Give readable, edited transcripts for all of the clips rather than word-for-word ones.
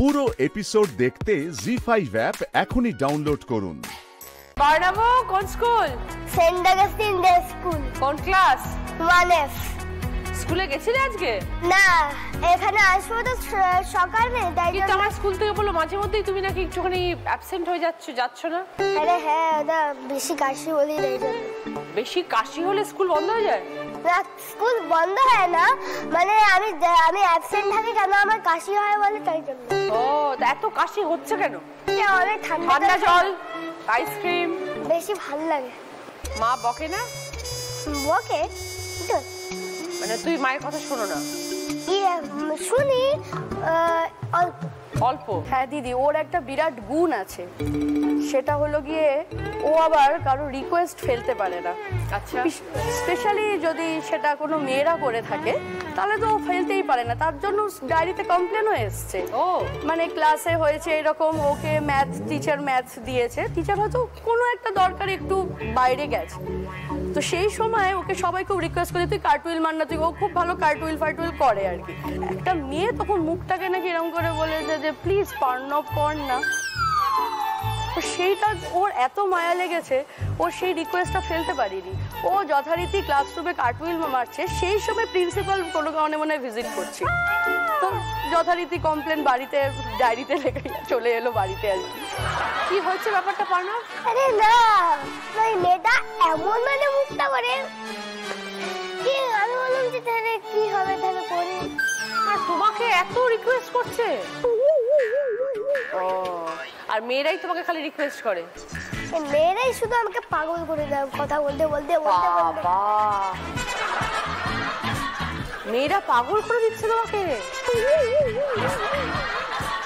পুরো এপিসোড দেখতে জি5 অ্যাপ এখনই ডাউনলোড করুন। বার্নাবো কোন school? Saint Augustine day school. কোন ক্লাস? 1F। স্কুলে গেছিলে আজকে? না, এখানে আসবো তো সকালে, তাই কিন্তু আমার স্কুল থেকে বললো মাঝে মধ্যেই তুমি নাকি একটুখানি অ্যাবসেন্ট হয়ে যাচ্ছ না? আরে হ্যাঁ, ওটা বেশি কাশি হলেই এই জন্য। বেশি কাশি হলে স্কুল বন্ধ হয়ে যায়? না, স্কুল বন্ধ হয় না, মানে আমি অ্যাবসেন্ট থাকি কেন, আমার কাশি হয় বলে তাই জন্য। ও, তা এত কাশি হচ্ছে কেন? অনেক ঠান্ডা জল, আইসক্রিম বেশি ভালো লাগে। মা বকে না? বকে তো, মানে তুই মায়ের কথা শোনো না? শুনি অল্প। হ্যাঁ দিদি, ওর একটা বিরাট গুণ আছে, সেটা হলো গিয়ে ও আবার কারো রিকোয়েস্ট ফেলতে পারে না। আচ্ছা। স্পেশালি যদি সেটা কোনো মেয়েরা করে থাকে তাহলে তো ও ফেলতেই পারে না। তার জন্য ডায়েরিতে কমপ্লেনও এসছে। ও, মানে ক্লাসে হয়েছে এরকম, ওকে ম্যাথস দিয়েছে, টিচার হয়তো কোনো একটা দরকারে একটু বাইরে গেছে, তো সেই সময় ওকে সবাই খুব রিকোয়েস্ট করে তুই কার্টুইল মান না, তুই। ও খুব ভালো কার্টুইল করে আর কি। একটা মেয়ে তখন মুখটাকে নাকি এরকম করে বলেছে যে প্লিজ পার্নপ কর না। তো সেইটা ওর এত মায়া লেগেছে, ও সেই রিকোয়েস্টটা ফেলতে পারিনি। ও যথারীতি ক্লাসরুমে কার্টুইল মারছে, সেই সময় প্রিন্সিপাল কোনো কারণে মনে হয় ভিজিট করছে, তো যথারীতি কমপ্লেন বাড়িতে ডায়েরিতে লেখে চলে এলো বাড়িতে আর কি হয়েছে ব্যাপারটা পারনা? আরে না, ওই মেয়েটা এমন মানে মুখটা করে কি, আমি বললাম যে তাহলে কি হবে, তাহলে করে। আর তোমাকে এত রিকোয়েস্ট করছে? ও, আর মেয়েরাই তোমাকে খালি রিকোয়েস্ট করে? মেয়েরাই শুধু আমাকে পাগল করে দেয় কথা বলতে বলতে। বাবা, মেয়েরা পাগল করে দিচ্ছে তোমাকে?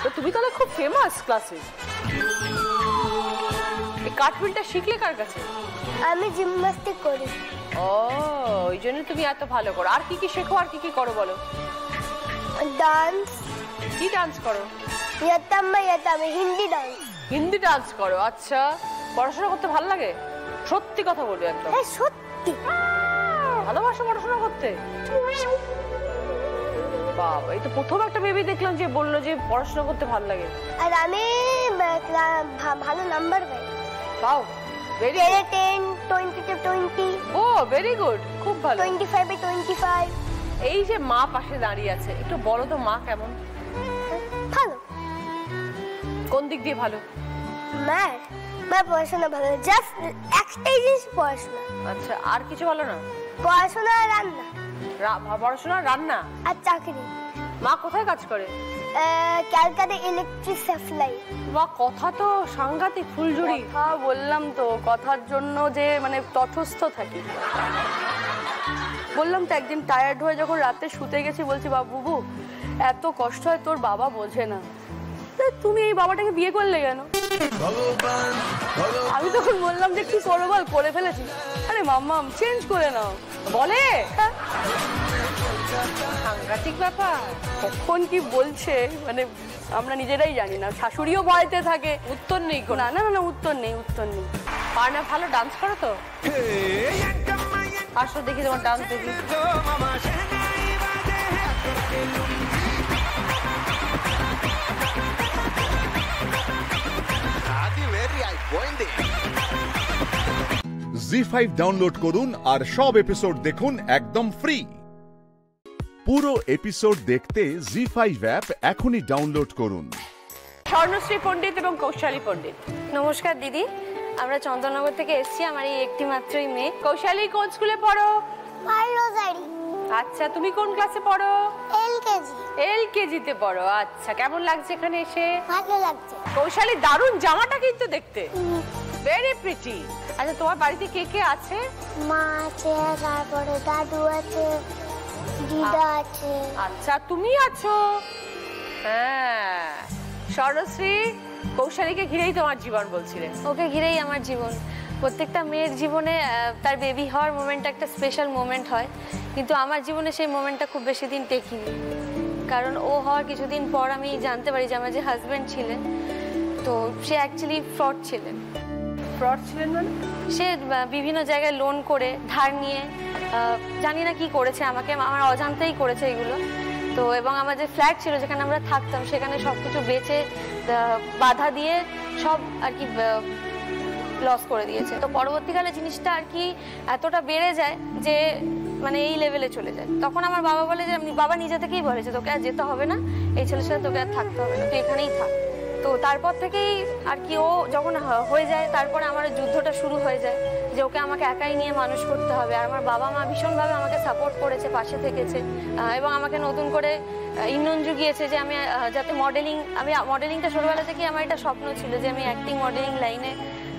তো তুমি তাহলে খুব ফেমাস ক্লাসে। এই কার্টুনটা শিখলে কার কাছে? আমি জিমন্যাস্টিক করি। ও, ওই জন্য তুমি এত ভালো করো। আর কি কি শেখো, আর কি কি করো বলো? ডান্স। কি ডান্স করো? হিন্দি ডান্স। হিন্দি ডান্স করো? আচ্ছা, পড়াশোনা করতে ভালো লাগে? সত্যি কথা বলবে একদম? হ্যাঁ সত্যি। ভালোবাসো পড়াশোনা করতে? বাবা, এই তো প্রথম একটা বেবি দেখলাম যে বললো যে পড়াশোনা করতে ভালো লাগে। আর আমি ভালো নাম্বার পাই। পাও? ভেরি 10, 20 তে 20। ও, ভেরি গুড, খুব ভালো। 25 এ 25। এই যে মা পাশে দাঁড়িয়ে আছে, একটু বলো তো মা কেমন? ভালো। কোন দিক দিয়ে ভালো? মা পড়াশোনা ভালো, জাস্ট একটাই জিনিস পড়াশোনা। আচ্ছা, আর কিছু ভালো না? পড়াশোনা আর রান্না। পড়াশোনা, রান্না আর চাকরি। মা কোথায় কাজ করে? Calcutta electric supply. মা কথা তো সাংঘাতিক, ফুলঝুরি। হ্যাঁ বললাম তো, কথার জন্য যে মানে তটস্থ থাকি। বললাম তো, একদিন টায়ার্ড হয়ে যখন রাতে শুতে গেছি, বলছি বাবু এত কষ্ট হয় তোর বাবা বোঝে না, তুমি এই বাবাটাকে বিয়ে করলে কেন? আমি তখন বললাম যে কি করবো বল, করে ফেলেছি। আরে মাম্মা চেঞ্জ করে নাও। বলে? সাংঘাতিক ব্যাপার। কখন কি বলছে মানে আমরা নিজেরাই জানি না। শাশুড়িও ভয়তে থাকে। উত্তর নেই? না না না, উত্তর নেই। পারনা ভালো ডান্স করো তো? আসো দেখি তোমার ডান্স দেখি। জি5 ডাউনলোড করুন আর সব এপিসোড দেখুন একদম ফ্রি। পুরো এপিসোড দেখতে জি5 অ্যাপ এখনই ডাউনলোড করুন। স্বর্ণশ্রী পণ্ডিত এবং কৌশালী পণ্ডিত। নমস্কার দিদি, আমরা চন্দননগর থেকে এসেছি। আমার এই একটি মাত্রই মেয়ে। কৌশালী কোন স্কুলে পড়ো? রোজারি। আচ্ছা, তুমি কোন ক্লাসে পড়ো? এলকেজি তে পড়ো। আচ্ছা, কেমন লাগছে এখানে এসে? ভালো লাগছে। কৌশালী দারুণ জামাটা কিন্তু দেখতে, ভেরি প্রিটি। আচ্ছা, তোমার বাড়িতে কে কে আছে? মা আছে, তারপরে দাদু আছে, দিদা আছে। আচ্ছা, তুমি আছো? হ্যাঁ। স্বর্ণশ্রী, কৌশালীকে ঘিরেই তোমার জীবন বলছিলে? ওকে ঘিরেই আমার জীবন। প্রত্যেকটা মেয়ের জীবনে তার বেবি হওয়ার মোমেন্টটা একটা স্পেশাল মোমেন্ট হয়, কিন্তু আমার জীবনে সেই মোমেন্টটা খুব বেশি দিন টেকেনি। কারণ ও হওয়ার কিছুদিন পর আমি জানতে পারি যে আমার যে হাজব্যান্ড ছিলেন, তো সে অ্যাকচুয়ালি ফ্রড ছিলেন। ফ্রড ছিলেন মানে? সে বিভিন্ন জায়গায় লোন করে ধার নিয়ে জানি না কি করেছে, আমার অজান্তেই করেছে এগুলো। তো এবং আমার যে ফ্ল্যাট ছিল যেখানে আমরা থাকতাম সেখানে সবকিছু বেচে বাধা দিয়ে সব আর কি লস করে দিয়েছে। তো পরবর্তীকালে জিনিসটা আর কি এতটা বেড়ে যায় যে মানে এই লেভেলে চলে যায়। তখন আমার বাবা বলে যে বাবা নিজে থেকেই বলে যে তোকে আর যেতে হবে না, এই ছেলের সাথে তোকে আর থাকতে হবে না, তুই এখানেই থাক। তো তারপর থেকেই আর কি ও যখন হয়ে যায় তারপরে আমার যুদ্ধটা শুরু হয়ে যায় যে ওকে আমাকে একাই নিয়ে মানুষ করতে হবে। আর আমার বাবা মা ভীষণভাবে আমাকে সাপোর্ট করেছে, পাশে থেকেছে এবং আমাকে নতুন করে ইন্ধন জুগিয়েছে যে আমি যাতে মডেলিংটা ছোটবেলা থেকেই আমার একটা স্বপ্ন ছিল যে আমি অ্যাক্টিং মডেলিং লাইনে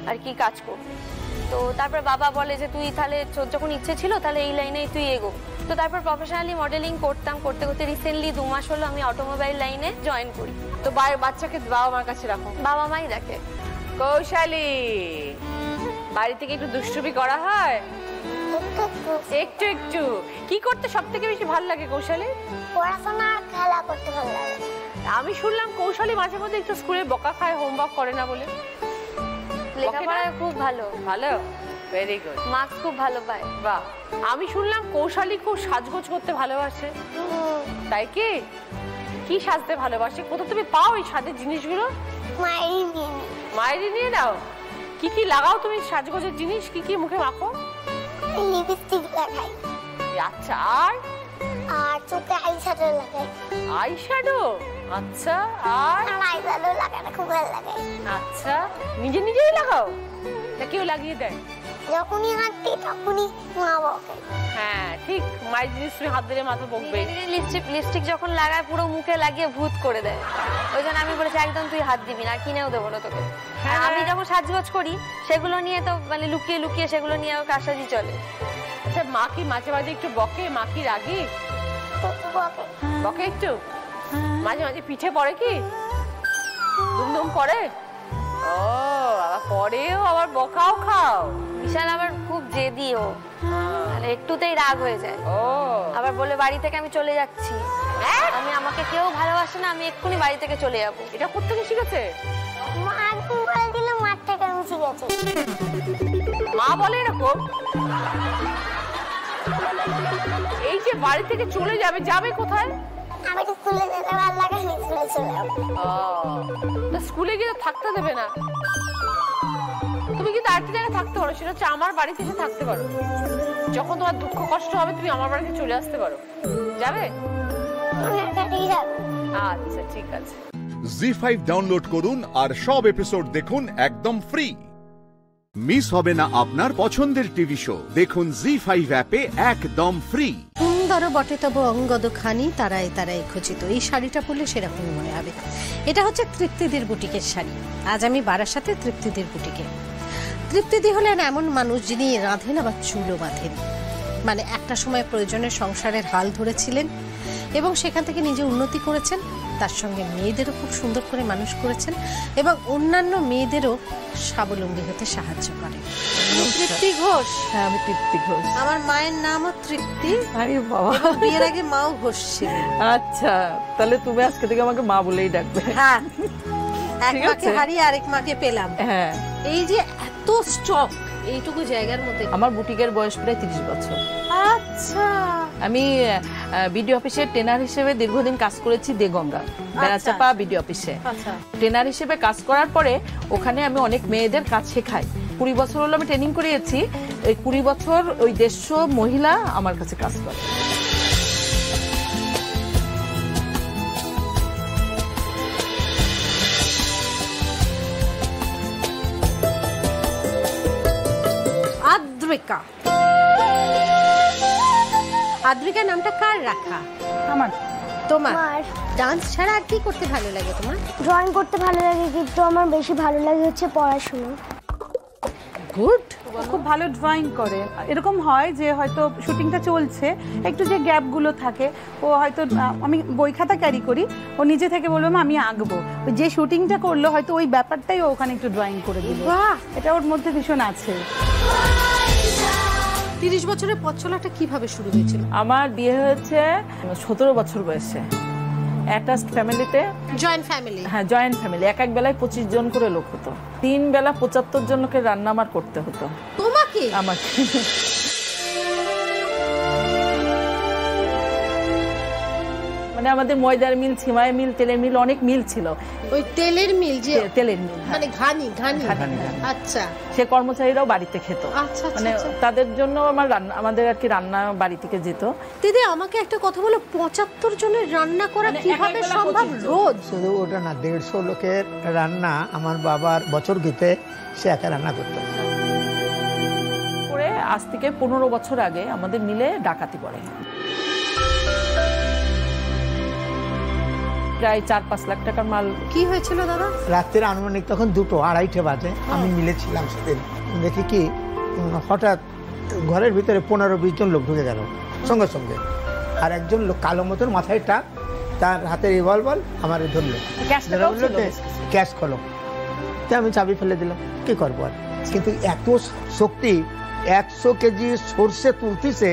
আর কি কাজ করব। তো তারপর বাবা বলে যে তুই তাহলে যখন ইচ্ছে ছিল তাহলে এই লাইনেই তুই এগো। তো তারপর প্রফেশনালি মডেলিং করতাম, করতে করতে রিসেন্টলি 2 মাস হলো আমি অটোমোবাইল লাইনে জয়েন করি। তো বাচ্চাকে বাবা মার কাছে রাখো? বাবা মাই দেখে। কৌশালী, বাড়ি থেকে একটু দুষ্টুমি করা হয়? একটু একটু। কি করতে সব থেকে বেশি ভালো লাগে কৌশালী? পড়াশোনা আর খেলা করতে ভালো লাগে। আমি শুনলাম কৌশালী মাঝে মধ্যে একটু স্কুলে বকা খায়, হোমওয়ার্ক করে না বলে। লেখাপড়ায় খুব ভালো। ভালো, ভেরি গুড। মার্কস খুব ভালো পায়। বাহ। আমি শুনলাম কৌশালী খুব সাজগোজ করতে ভালোবাসে, তাই কি? কি সাজতে ভালোবাসে? কোথাও তুমি পাও এই সাজের জিনিসগুলো? মায়েরই নিয়ে নাও। কি কি লাগাও তুমি সাজগোজের জিনিস? কি কি মুখে মাখো? লিপস্টিক লাগাই। আচ্ছা, আর চোখে আইশ্যাডো লাগাই। আইশ্যাডো? আচ্ছা, আর আইশ্যাডো লাগানো খুব ভালো লাগে। আচ্ছা, নিজেই লাগাও না কেউ লাগিয়ে দেয়? যখনই হাঁটি তখনই মা বকে। হ্যাঁ ঠিক, মায়ের জিনিস তুমি হাত দিলে মাথা বকবে। লিপস্টিক যখন লাগায় পুরো মুখে লাগিয়ে ভূত করে দেয়। ওই জন্য আমি বলেছি একদম তুই হাত দিবি না, কিনেও দেবো না তোকে। আমি যখন সাজগোজ করি সেগুলো নিয়ে তো মানে লুকিয়ে লুকিয়ে সেগুলো নিয়ে কারসাজি চলে। আচ্ছা, মা কি মাঝে মাঝে একটু বকে? মা কি রাগি? বকে একটু? মাঝে মাঝে পিঠে পড়ে কি? দুমদুম পড়ে? ও আবার পড়েও, আবার বকাও খাও? বিশাল আবার খুব জেদিও, মানে একটুতেই রাগ হয়ে যায়। ও আবার বলে বাড়ি থেকে আমি চলে যাচ্ছি, আমাকে কেউ ভালোবাসে না, আমি এক্ষুনি বাড়ি থেকে চলে যাবো। এটা করতে কি শিখেছে? মা একদিন বলে দিল, মার থেকে আমি শিখেছি। মা বলে এরকম? এই যে বাড়ি থেকে চলে যাবে, যাবে কোথায়? আমি তো স্কুলে যেতে ভালো লাগে, আমি স্কুলে চলে যাবো। স্কুলে গিয়ে থাকতে দেবে না? তুমি কিন্তু আরেকটা জায়গায় থাকতে পারো, সেটা হচ্ছে আমার বাড়িতে এসে থাকতে পারো। যখন তোমার দুঃখ কষ্ট হবে তুমি আমার বাড়িতে চলে আসতে পারো। যাবে? আচ্ছা ঠিক আছে। জি5 ডাউনলোড করুন আর সব এপিসোড দেখুন একদম ফ্রি। মিস হবে না আপনার পছন্দের টিভি শো। দেখুন জি5 অ্যাপে একদম ফ্রি। সুন্দর বটে তবু অঙ্গদ খানি তারাই তারাই খচিত। এই শাড়িটা পরলে সেরকমই মনে হবে। এটা হচ্ছে তৃপ্তিদির বুটিকের শাড়ি। আজ আমি বারাসাতে তৃপ্তিদির বুটিকে। তৃপ্তিদি হলেন এমন মানুষ যিনি রাঁধেন আবার চুলও বাঁধেন। মানে একটা সময় প্রয়োজনে সংসারের হাল ধরেছিলেন এবং সেখান থেকে নিজে উন্নতি করেছেন, তার সঙ্গে মেয়েদেরও খুব সুন্দর করে মানুষ করেছেন এবং অন্যান্য মেয়েদেরও স্বাবলম্বী হতে সাহায্য করেন। তৃপ্তি ঘোষ? হ্যাঁ, আমি তৃপ্তি ঘোষ। আমার মায়ের নামও তৃপ্তি। আরে বাবা, বিয়ের আগে মাও ঘোষ ছিল। আচ্ছা, তাহলে তুমি আজকে থেকে আমাকে মা বলেই ডাকবে। হ্যাঁ, এক মাকে হারিয়ে আরেক মাকে পেলাম। হ্যাঁ, এই যে এত স্টক এইটুকু জায়গার মধ্যে। আমার বুটিকের বয়স প্রায় 30 বছর। আচ্ছা। আমি বিডি অফিসে ট্রেনার হিসেবে দীর্ঘদিন কাজ করেছি দেগঙ্গা বেড়াচাপা বিডি অফিসে। ট্রেনার হিসেবে কাজ করার পরে ওখানে আমি অনেক মেয়েদের কাজ শেখাই। 20 বছর হলো আমি ট্রেনিং করিয়েছি। ওই 20 বছর ওই 150 মহিলা আমার কাছে কাজ করে। আদ্রিকা। আদ্রিকা নামটা কার রাখা? আমার। তোমার? ডান্স ছাড়া আর কি করতে ভালো লাগে তোমার? ড্রয়িং করতে ভালো লাগে, কিন্তু আমার বেশি ভালো লাগে হচ্ছে পড়াশোনা। গুড। খুব ভালো ড্রয়িং করে। এরকম হয় যে হয়তো শুটিংটা চলছে, একটু যে গ্যাপগুলো থাকে, ও হয়তো আমি বই খাতা ক্যারি করি, ও নিজে থেকে বলবে মা আমি আঁকবো। ওই যে শুটিংটা করলো হয়তো ওই ব্যাপারটাই ও ওখানে একটু ড্রয়িং করে দিল। এটা ওর মধ্যে ভীষণ আছে। 30 বছরের পথ চলাটা কিভাবে শুরু হয়েছিল? আমার বিয়ে হয়েছে 17 বছর বয়সে। অ্যাটাচড ফ্যামিলিতে। Joint family? হ্যাঁ, জয়েন্ট ফ্যামিলি। এক এক বেলায় 25 জন করে লোক হতো। 3 বেলা 75 জনকে রান্না আমার করতে হতো। তোমাকে? আমাকে। মানে মানে আমাদের ময়দার মিল, ছিমায় মিল, তেলের মিল, অনেক মিল ছিল। ওই তেলের মিল, যে তেলের মিল, মানে ঘানি ঘানি। আচ্ছা, সে কর্মচারীরাও বাড়িতে খেত। আচ্ছা, মানে তাদের জন্য আমাদের আর কি রান্না বাড়ি থেকে যেত। দিদি আমাকে একটা কথা বলো, 75 জনের রান্না করা কিভাবে সম্ভব রোজ? শুধু ওটা না, 150 লোকের রান্না আমার বাবার বছর গীতে সে একা রান্না করতো। পরে আজ থেকে 15 বছর আগে আমাদের মিলে ডাকাতি পড়ে, প্রায় 4-5 লাখ টাকার মাল। কি হয়েছিল দাদা? রাত্রের আনুমানিক তখন 2-2:30 বাজে, আমি মিলেছিলাম সেদিন। দেখি কি হঠাৎ ঘরের ভিতরে 15-20 জন লোক ঢুকে গেল সঙ্গে সঙ্গে, আর একজন লোক কালো মতন মাথায় টাক, তার হাতে রিভলভার আমার ধরলো, ক্যাশ খোলো। তো আমি চাবি ফেলে দিলাম, কি করবো আর। কিন্তু এত শক্তি, 100 কেজি সর্ষে তুলতেছে,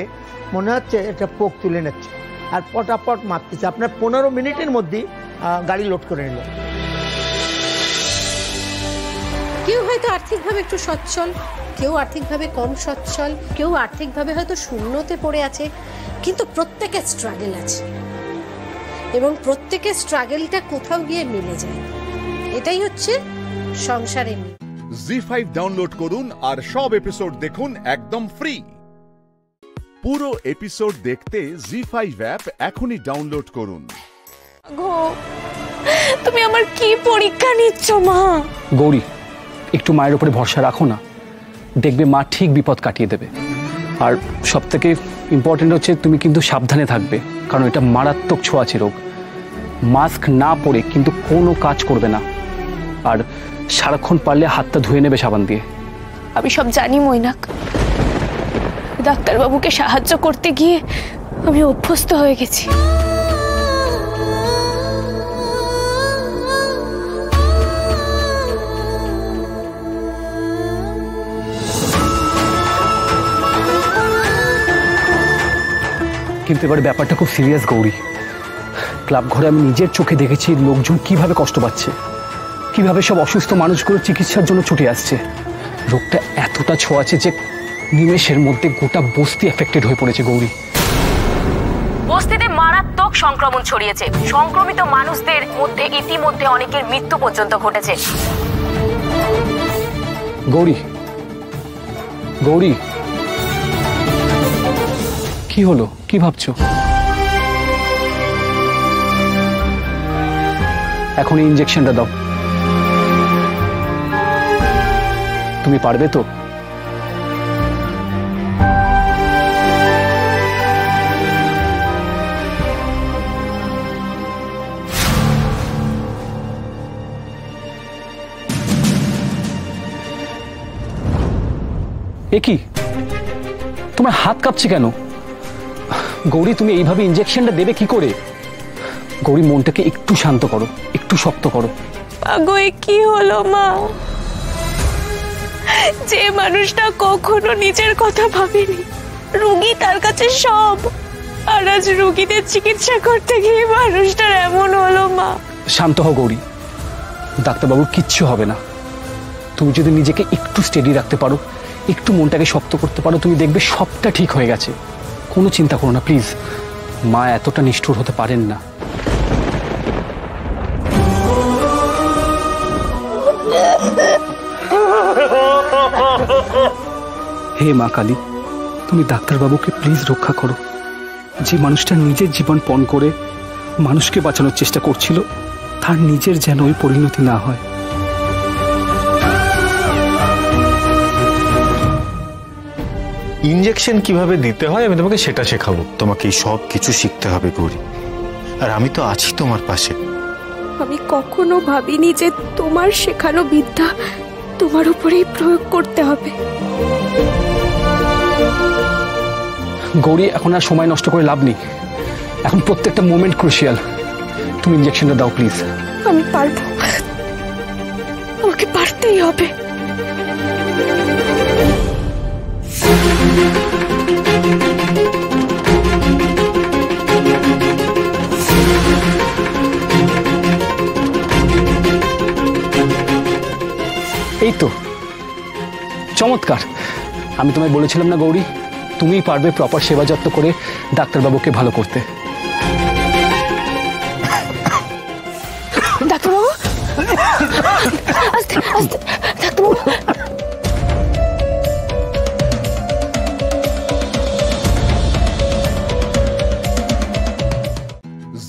মনে হচ্ছে এটা পোক তুলে নিচ্ছে, আর পটাপট মারতেছে। আপনার 15 মিনিটের মধ্যে গাড়ি লোড করে নিল। কেউ হয়তো আর্থিকভাবে একটু সচ্ছল, কেউ আর্থিকভাবে কম সচ্ছল, কেউ আর্থিকভাবে হয়তো শূন্যতে পড়ে আছে, কিন্তু প্রত্যেকের স্ট্রাগল আছে, এবং প্রত্যেকের স্ট্রাগলটা কোথাও গিয়ে মিলে যায়। এটাই হচ্ছে সংসারের নিয়ম। জি5 ডাউনলোড করুন আর সব এপিসোড দেখুন একদম ফ্রি। পুরো এপিসোড দেখতে জি5 অ্যাপ এখনই ডাউনলোড করুন। গো, তুমি আমার কি পরীক্ষা নিচ্ছ মা? গৌরী, একটু মায়ের উপরে ভরসা রাখো না, দেখবে মা ঠিক বিপদ কাটিয়ে দেবে। আর সব থেকে ইম্পর্টেন্ট হচ্ছে তুমি কিন্তু সাবধানে থাকবে, কারণ এটা মারাত্মক ছোঁয়াচে রোগ। মাস্ক না পরে কিন্তু কোনো কাজ করবে না, আর সারাক্ষণ পারলে হাতটা ধুয়ে নেবে সাবান দিয়ে। আমি সব জানি মৈনাক, ডাক্তারবাবুকে সাহায্য করতে গিয়ে আমি অভ্যস্ত হয়ে গেছি। কিন্তু এবার ব্যাপারটা খুব সিরিয়াস গৌরী। ক্লাব ঘরে আমি নিজের চোখে দেখেছি লোকজন কিভাবে কষ্ট পাচ্ছে, কিভাবে সব অসুস্থ মানুষগুলো চিকিৎসার জন্য ছুটে আসছে। রোগটা এতটা ছোঁয়াচে যে নিমেষের মধ্যে গোটা বস্তি এফেক্টেড হয়ে পড়েছে গৌরী। বস্তিতে মারাত্মক সংক্রমণ ছড়িয়েছে। সংক্রমিত মানুষদের মধ্যে ইতিমধ্যে অনেকের মৃত্যু পর্যন্ত ঘটেছে। গৌরী, গৌরী, কি হলো? কি ভাবছো? এখন ইনজেকশনটা দাও। তুমি পারবে তো? এ কি, তোমার হাত কাঁপছে কেন? গৌরী, তুমি এইভাবে ইনজেকশনটা দেবে কি করে? গৌরী, মনটাকে একটু শান্ত করো, একটু শক্ত করো। আগো, এ কি হলো মা? যে মানুষটা কখনো নিজের কথা ভাবেনি, রোগী তার কাছে সব, আর আজ রোগীদের চিকিৎসা করতে গিয়ে মানুষটার এমন হলো মা। শান্ত হও গৌরী, ডাক্তারবাবুর কিচ্ছু হবে না। তুমি যদি নিজেকে একটু স্টেডি রাখতে পারো, একটু মনটাকে শক্ত করতে পারো, তুমি দেখবে সবটা ঠিক হয়ে গেছে। কোনো চিন্তা করো না প্লিজ, মা এতটা নিষ্ঠুর হতে পারেন না। হে মা কালী, তুমি ডাক্তারবাবুকে প্লিজ রক্ষা করো। যে মানুষটা নিজের জীবন পণ করে মানুষকে বাঁচানোর চেষ্টা করছিল, তার নিজের যেন ওই পরিণতি না হয়। ইনজেকশন কিভাবে দিতে হয় আমি তোমাকে সেটা শেখাবো। তোমাকে এই সব কিছু শিখতে হবে গৌরী, আর আমি তো আছি তোমার পাশে। আমি কখনো ভাবিনি যে তোমার শেখানো বিদ্যা তোমার উপরেই প্রয়োগ করতে হবে। গৌরী, এখন আর সময় নষ্ট করে লাভ নেই, এখন প্রত্যেকটা মোমেন্ট ক্রুশিয়াল। তুমি ইনজেকশনটা দাও প্লিজ। আমি পারবো, আমাকে পারতেই হবে। এই তো চমৎকার। আমি তোমায় বলেছিলাম না গৌরী, তুমিই পারবে প্রপার সেবা যত্ন করে ডাক্তারবাবুকে ভালো করতে। আস্তে আস্তে ডাক্তারবাবু।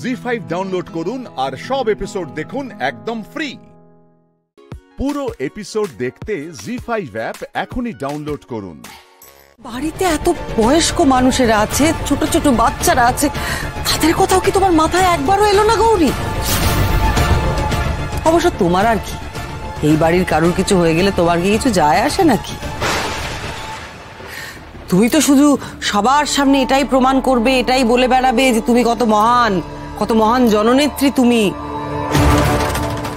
জি5 ডাউনলোড করুন আর সব এপিসোড দেখুন একদম ফ্রি। পুরো এপিসোড দেখতে জি5 অ্যাপ এখনই ডাউনলোড করুন। বাড়িতে এত বয়স্ক মানুষেরা আছে, ছোট ছোট বাচ্চারা আছে, তাদের কথাও কি তোমার মাথায় একবারও এলো না গৌরী? অবশ্য তোমার আর কি, এই বাড়ির কারোর কিছু হয়ে গেলে তোমার কি কিছু যায় আসে নাকি? তুমি তো শুধু সবার সামনে এটাই প্রমাণ করবে, এটাই বলে বেড়াবে যে তুমি কত মহান জননেত্রী তুমি।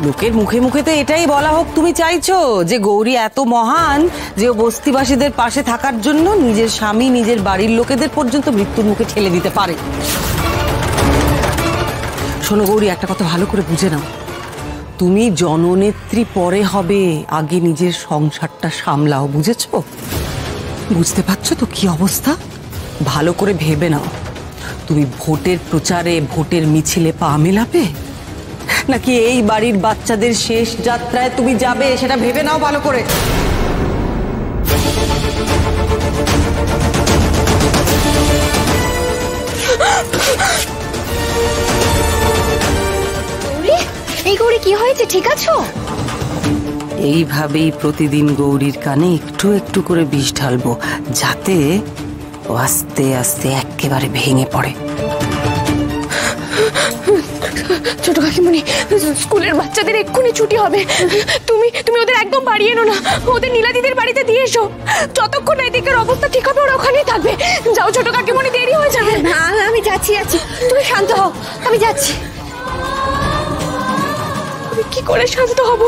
লোকের মুখে মুখে তো এটাই বলা হোক তুমি চাইছো যে গৌরী এত মহান যে ও বস্তিবাসীদের পাশে থাকার জন্য নিজের স্বামী, নিজের বাড়ির লোকেদের পর্যন্ত মৃত্যুর মুখে ঠেলে দিতে পারে। শোনো গৌরী, একটা কথা ভালো করে বুঝে নাও, তুমি জননেত্রী পরে হবে, আগে নিজের সংসারটা সামলাও, বুঝেছো? বুঝতে পারছো তো কি অবস্থা? ভালো করে ভেবে নাও, তুমি ভোটের প্রচারে, ভোটের মিছিলে পা মেলাবে নাকি এই বাড়ির বাচ্চাদের শেষ যাত্রায় তুমি যাবে, সেটা ভেবে নাও ভালো করে। এই গৌরী, কি হয়েছে? ঠিক আছো? এইভাবেই প্রতিদিন গৌরীর কানে একটু একটু করে বিষ ঢালবো, যাতে ও আস্তে আস্তে একেবারে ভেঙে পড়ে। ছোট কাকিমণি, স্কুলের বাচ্চাদের এক্ষুনি ছুটি হবে, তুমি ওদের একদম বাড়ি এনো না, ওদের নীলাদিদের বাড়িতে দিয়ে এসো। যতক্ষণ এদিকের অবস্থা ঠিক হবে ওরা ওখানেই থাকবে। যাও ছোট কাকিমণি, দেরি হয়ে যাবে। আমি যাচ্ছি, তুমি শান্ত হও, আমি যাচ্ছি। কি করে শান্ত হব,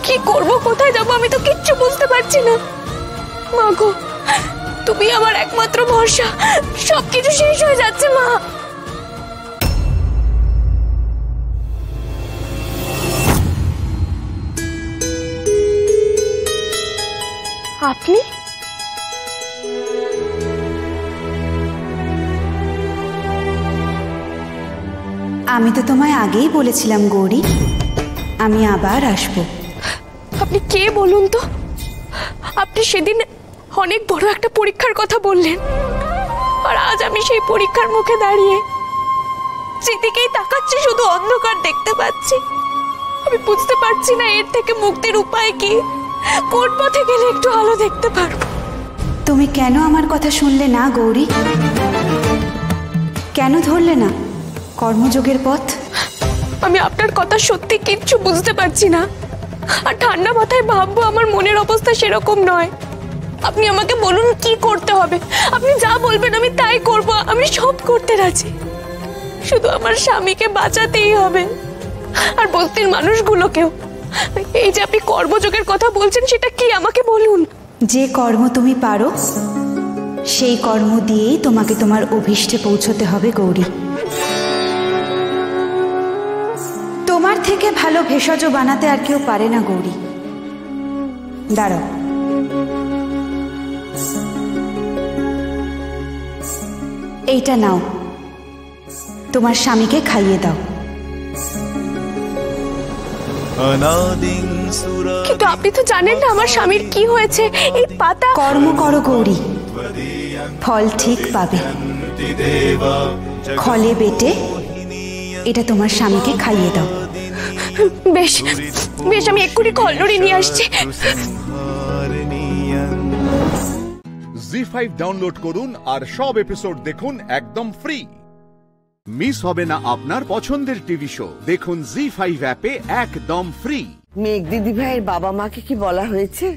কি করব, কোথায় যাব, আমি তো কিচ্ছু বুঝতে পারছি না। মা গো, তুমি আমার একমাত্র ভরসা, সবকিছু শেষ হয়ে যাচ্ছে মা। আপনি? আমি তো তোমায় আগেই বলেছিলাম গৌরী, আমি আবার আসবো। আপনি কে বলুন তো? আপনি সেদিন অনেক বড় একটা পরীক্ষার কথা বললেন, আর আজ আমি সেই পরীক্ষার মুখে দাঁড়িয়ে যেদিকেই তাকাচ্ছি শুধু অন্ধকার দেখতে পাচ্ছি। আমি বুঝতে পারছি না এর থেকে মুক্তির উপায় কি, কোন পথে গেলে একটু আলো দেখতে পারবো। তুমি কেন আমার কথা শুনলে না গৌরী? কেন ধরলে না কর্মযোগের পথ? আমি আপনার কথা সত্যি কিচ্ছু বুঝতে পারছি না, আর ঠান্ডা মাথায় ভাববো আমার মনের অবস্থা সেরকম নয়। আপনি আমাকে বলুন কি করতে হবে, আপনি যা বলবেন আমি তাই করব, আমি সব করতে রাজি। শুধু আমার স্বামীকে বাঁচাতেই হবে, আর বস্তির মানুষগুলোকেও। এই যে আপনি কর্মযোগের কথা বলছেন, সেটা কি আমাকে বলুন। যে কর্ম তুমি পারো সেই কর্ম দিয়েই তোমাকে তোমার অভীষ্টে পৌঁছতে হবে গৌরী। তোমার থেকে ভালো ভেষজ বানাতে আর কেউ পারে না গৌরী। দাঁড়াও, এইটা নাও, তোমার স্বামীকে খাইয়ে দাও। কিন্তু আপনি তো জানেন না আমার স্বামীর কি হয়েছে। এই পাতা কর্ম করো গৌরী, ফল ঠিক পাবে। খলে বেটে এটা তোমার স্বামীকে খাইয়ে দাও। বেশ বেশ, আমি এক্ষুনি খলনড়ি নিয়ে আসছি। জি5 ডাউনলোড করুন আর সব এপিসোড দেখুন একদম ফ্রি। মিস হবে না আপনার পছন্দের টিভি শো, দেখুন জি5 অ্যাপে একদম ফ্রি। মেঘ দিদি ভাইয়ের বাবা মাকে কি বলা হয়েছে?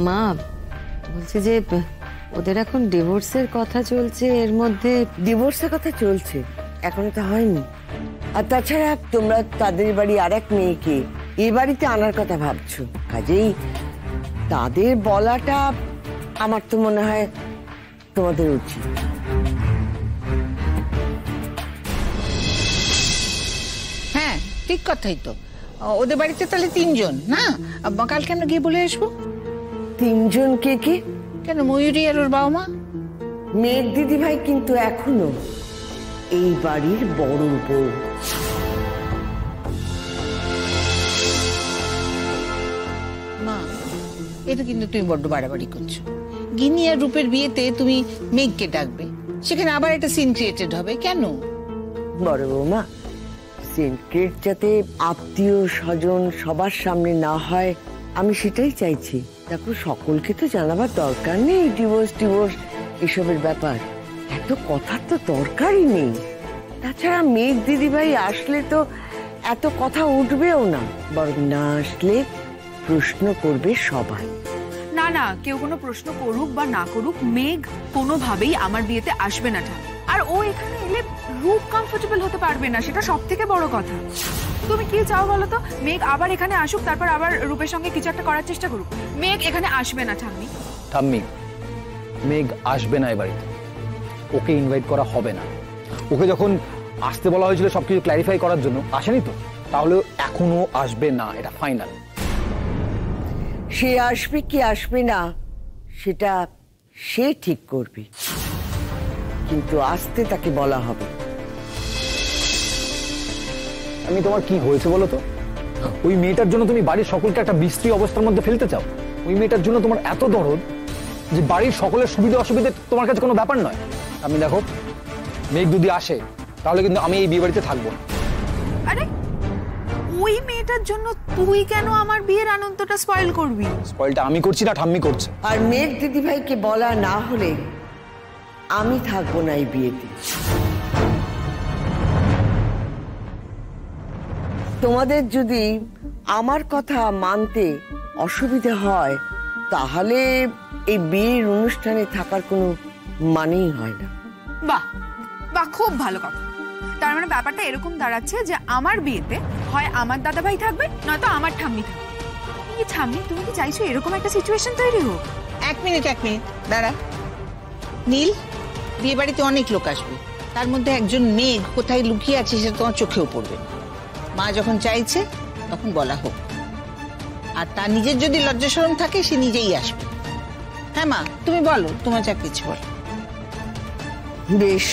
মা বলছে যে ওদের এখন ডিভোর্সের কথা চলছে, এর মধ্যে ডিভোর্সের কথা চলছে, এখনো তো হয়নি। আর তাছাড়া তোমরা তাদের বাড়ি আর এক মেয়েকে এ বাড়িতে আনার কথা ভাবছো, কাজেই তাদের বলাটা আমার তো মনে হয় তোমাদের উচিত। হ্যাঁ ঠিক কথাই তো, ওদের বাড়িতে তাহলে 3 জন না? কালকে আমরা গিয়ে বলে আসবো। 3 জন কে কে? কেন, ময়ূরী আর ওর বাবা মা। মেঘ দিদি ভাই কিন্তু এখনো এই বাড়ির বড় বউ। এটা কিন্তু তুমি বড্ড বাড়াবাড়ি করছো। গিনি আর রূপের বিয়েতে তুমি মেঘকে ডাকবে, সেখানে আবার একটা সিন ক্রিয়েটেড হবে কেন? বড় বৌমা, সিন ক্রিয়েট যাতে আত্মীয় স্বজন সবার সামনে না হয় আমি সেটাই চাইছি। দেখো সকলকে তো জানাবার দরকার নেই ডিভোর্স এসবের ব্যাপার, এত কথার তো দরকারই নেই। তাছাড়া মেঘ দিদিভাই আসলে তো এত কথা উঠবেও না, বরং না আসলে প্রশ্ন করবে সবাই। না না, কেউ কোনো প্রশ্ন করুক বা না করুক, মেঘ কোনোভাবেই আমার বিয়েতে আসবে না। আর ও এখানে এলে রূপ কমফোর্টেবল হতে পারবে না, সেটা সব থেকে বড় কথা। তুমি কি চাও বলো তো? মেঘ আবার এখানে আসুক, তারপর আবার রূপের সঙ্গে কিছু একটা করার চেষ্টা করুক। মেঘ এখানে আসবে না ঠাম্মি। ঠাম্মি, মেঘ আসবে না এ বাড়িতে, ওকে ইনভাইট করা হবে না। ওকে যখন আসতে বলা হয়েছিল সবকিছু ক্ল্যারিফাই করার জন্য, আসেনি তো, তাহলে এখনো আসবে না, এটা ফাইনাল। সে আসবে কি আসবে না সেটা সে ঠিক করবে, কিন্তু আসতে তাকে বলা হবে। আমি তোমার কি হয়েছে বলো তো? ওই মেয়েটার জন্য তুমি বাড়ির সকলকে একটা বিশ্রী অবস্থার মধ্যে ফেলতে চাও? ওই মেয়েটার জন্য তোমার এত দরদ যে বাড়ির সকলের সুবিধা অসুবিধা তোমার কাছে কোনো ব্যাপার নয়। আমি দেখো, মেঘ যদি আসে তাহলে কিন্তু আমি এই বিয়ে বাড়িতে থাকবো না। আরে ওই মেয়েটার জন্য তুই কেন আমার বিয়ের আনন্দটা স্পয়েল করবি? স্পয়েলটা আমি করছি না, ঠাম্মি করছে। আর মেঘ দিদিভাইকে বলা না হলে আমি থাকবো না এই বিয়েতে। তোমাদের যদি আমার কথা মানতে অসুবিধা হয় তাহলে এই বিয়ের অনুষ্ঠানে থাকার কোনো মানেই হয় না। বাহ বাহ, খুব ভালো কথা। তার মানে ব্যাপারটা এরকম দাঁড়াচ্ছে যে আমার বিয়েতে হয় আমার দাদা ভাই থাকবে, নয়তো আমার ঠাম্মি থাকবে। এই ঠাম্মি, তুমি কি চাইছো এরকম একটা সিচুয়েশন তৈরি হোক? এক মিনিট দাঁড়া নীল, বিয়ে বাড়িতে অনেক লোক আসবে, তার মধ্যে একজন মেঘ কোথায় লুকিয়ে আছে সেটা তোমার চোখেও পড়বে। মা যখন চাইছে তখন বলা হোক, আর তার নিজের যদি লজ্জা শরম থাকে সে নিজেই আসবে। হ্যাঁ মা, তুমি বলো, তোমার যা কিছু বলো। বেশ,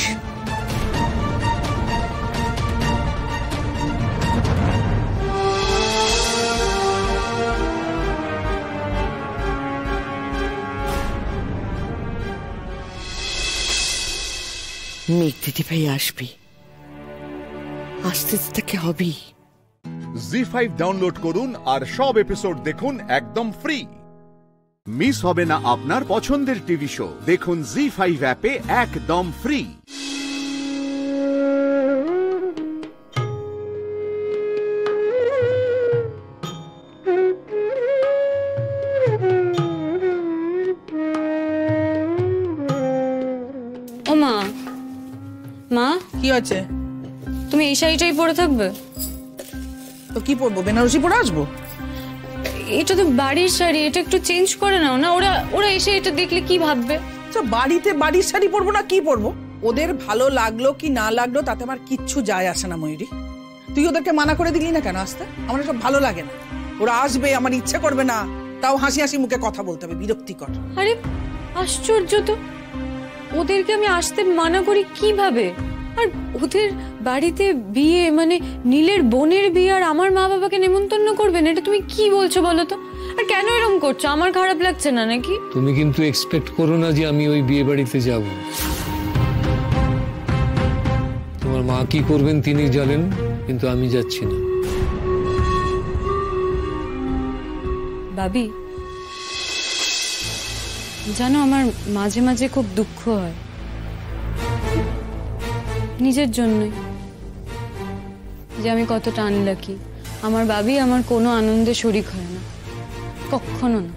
মেঘ দিদিভাই আসবে, আসতে তাকে হবেই। জি5 ডাউনলোড করুন আর সব এপিসোড দেখুন একদম ফ্রি। মিস হবে না আপনার পছন্দের টিভি শো, দেখুন জি5 অ্যাপে একদম ফ্রি। ও মা, মা কি আছে? তুমি এই শাড়িটাই পরে থাকবে? তো কি পরবো, বেনারসি পরে আসবো? এটা তো বাড়ির শাড়ি, এটা একটু চেঞ্জ করে নাও না। ওরা এসে এটা দেখলে কি ভাববে? বাড়িতে বাড়ির শাড়ি পরবো না কি পরবো? ওদের ভালো লাগলো কি না লাগলো তাতে আমার কিচ্ছু যায় আসে না ময়ূরী। তুই ওদেরকে মানা করে দিলি না কেন আসতে? আমার এসব ভালো লাগে না। ওরা আসবে, আমার ইচ্ছে করবে না, তাও হাসি হাসি মুখে কথা বলতে হবে, বিরক্তিকর। আরে আশ্চর্য তো, ওদেরকে আমি আসতে মানা করি কিভাবে? আর ওদের বাড়িতে বিয়ে, মানে নীলের বোনের বিয়ে, আর আমার মা বাবাকে নেমন্তন্ন করবেন, এটা তুমি কি বলছো বলো তো? আর কেন এরকম করছো? আমার খারাপ লাগছে না নাকি? তুমি কিন্তু এক্সপেক্ট করো না যে আমি ওই বিয়ে বাড়িতে যাব। তোমার মা কি করবেন তিনি জানেন, কিন্তু আমি যাচ্ছি না। ভাবি, জানো আমার মাঝে মাঝে খুব দুঃখ হয় নিজের জন্যই, যে আমি কতটা আনলাকি। আমার ভাবি আমার কোনো আনন্দে শরিক হয় না, কখনো না।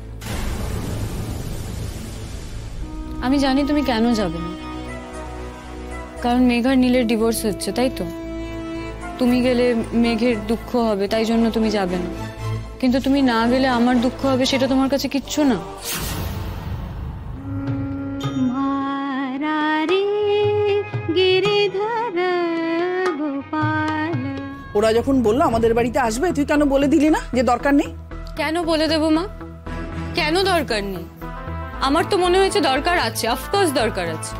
আমি জানি তুমি কেন যাবে না, কারণ মেঘার নীলের ডিভোর্স হচ্ছে, তাই তো? তুমি গেলে মেঘের দুঃখ হবে, তাই জন্য তুমি যাবে না। কিন্তু তুমি না গেলে আমার দুঃখ হবে, সেটা তোমার কাছে কিচ্ছু না। ওরা যখন বললো আমাদের বাড়িতে আসবে, তুই কেন বলে দিলি না যে দরকার নেই? কেন বলে দেবো মা? কেন দরকার নেই? আমার তো মনে হয়েছে দরকার আছে, অফকোর্স দরকার আছে।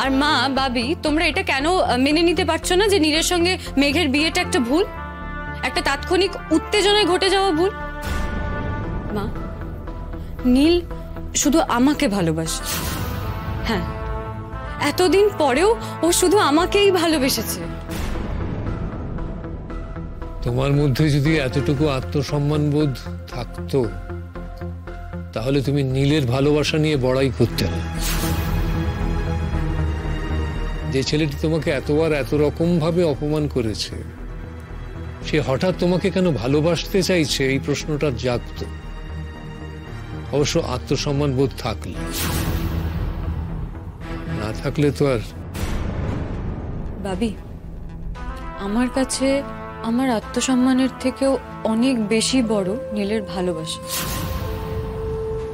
আর মা, ভাবি, তোমরা এটা কেন মেনে নিতে পারছো না যে নীলের সঙ্গে মেঘের বিয়েটা একটা ভুল, একটা তাৎক্ষণিক উত্তেজনায় ঘটে যাওয়া ভুল? মা, নীল শুধু আমাকে ভালোবাসে। হ্যাঁ, এতদিন পরেও ও শুধু আমাকেই ভালোবেসেছে। তোমার মধ্যে যদি এতটুকু আত্মসম্মান বোধ থাকতো তাহলে তুমি নীলের ভালোবাসা নিয়ে বড়াই করতে না। যে ছেলেটি তোমাকে এতবার এত রকম ভাবে অপমান করেছে সে হঠাৎ তোমাকে কেন ভালোবাসতে চাইছে এই প্রশ্নটা জাগত। অবশ্য আত্মসম্মান বোধ থাকলে, না থাকলে তো আর। ভাবি, আমার কাছে আমার আত্মসম্মানের থেকেও অনেক বেশি বড় নীলের ভালোবাসা,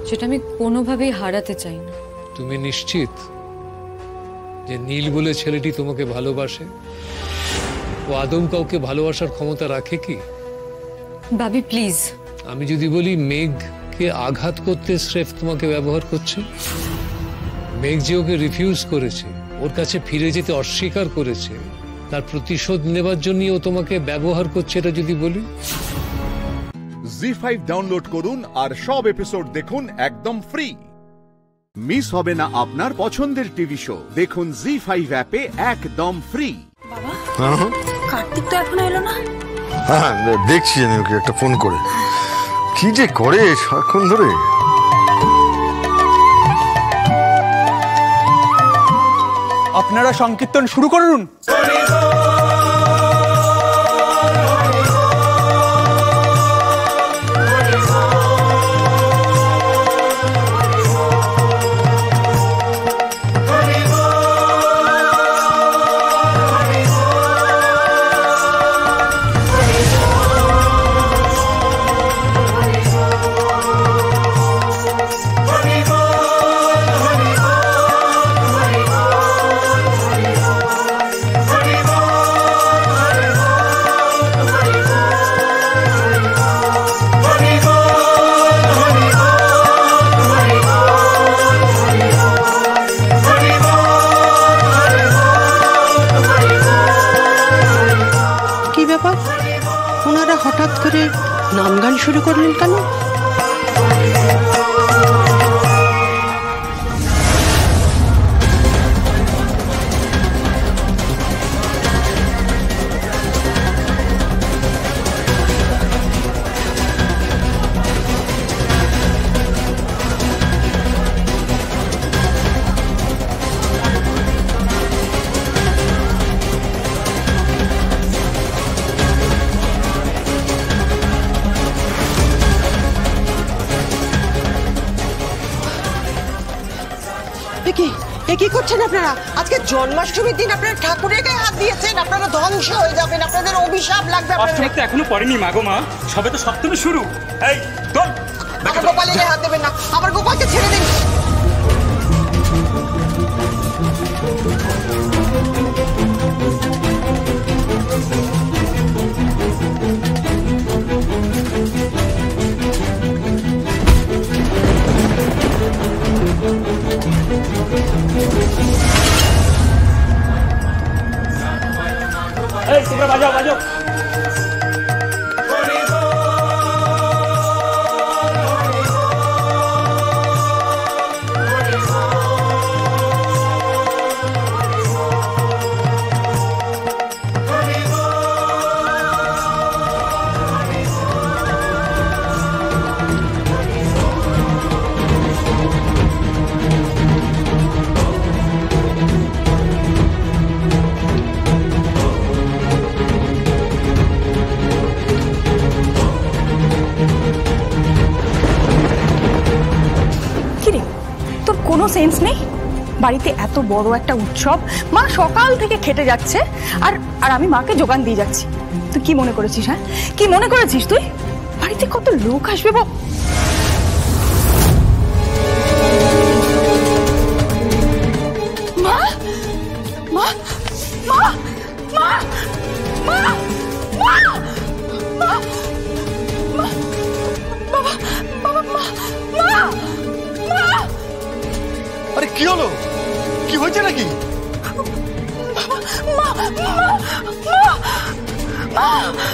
সেটা আমি কোনোভাবেই হারাতে চাই না। তুমি নিশ্চিত যে নীল বলে ছেলেটি তোমাকে ভালোবাসে? ও আদম কাউকে ভালোবাসার ক্ষমতা রাখে কি? ভাবি প্লিজ। আমি যদি বলি মেঘকে আঘাত করতে স্রেফ তোমাকে ব্যবহার করছে, মেঘ যে ওকে রিফিউজ করেছে, ওর কাছে ফিরে যেতে অস্বীকার করেছে, তার প্রতিশোধ নেবার জন্য ও তোমাকে ব্যবহার করছে, এটা যদি বলি। জি5 ডাউনলোড করুন আর সব এপিসোড দেখুন একদম ফ্রি। মিস হবে না আপনার পছন্দের টিভি শো। দেখুন জি5 অ্যাপে একদম ফ্রি। কার্তিক তো এখনো এলো না। হ্যাঁ দেখছি আমি ওকে একটা ফোন করে, কি যে করে সারাক্ষণ ধরে। আপনারা সংকীর্তন শুরু করুন। ওনারা হঠাৎ করে নাম গান শুরু করলেন কেন? কি করছেন আপনারা? আজকে জন্মাষ্টমীর দিন আপনারা ঠাকুরের গায়ে হাত দিয়েছেন, আপনারা ধ্বংস হয়ে যাবেন, আপনাদের অভিশাপ লাগবে। অষ্টমী তো এখনো পড়েনি মাগো মা, সবে তো সপ্তমী শুরু। এই তোর আমার গোপালের গায়ে হাত দেবেন না, আমার গোপালকে ছেড়ে দিন। এই তোমরা বাজাও বাজাও। কোনো সেন্স নেই? বাড়িতে এত বড় একটা উৎসব, মা সকাল থেকে খেটে যাচ্ছে আর আর আমি মাকে যোগান দিয়ে যাচ্ছি। তুই কি মনে করেছিস? হ্যাঁ, কি মনে করেছিস তুই? বাড়িতে কত লোক আসবে বাবা। মা মা মা মা মা মা মা বাবা বাবা মা মা মা। আরে কি হলো? কি হয়েছে নাকি? মা মা মা মা।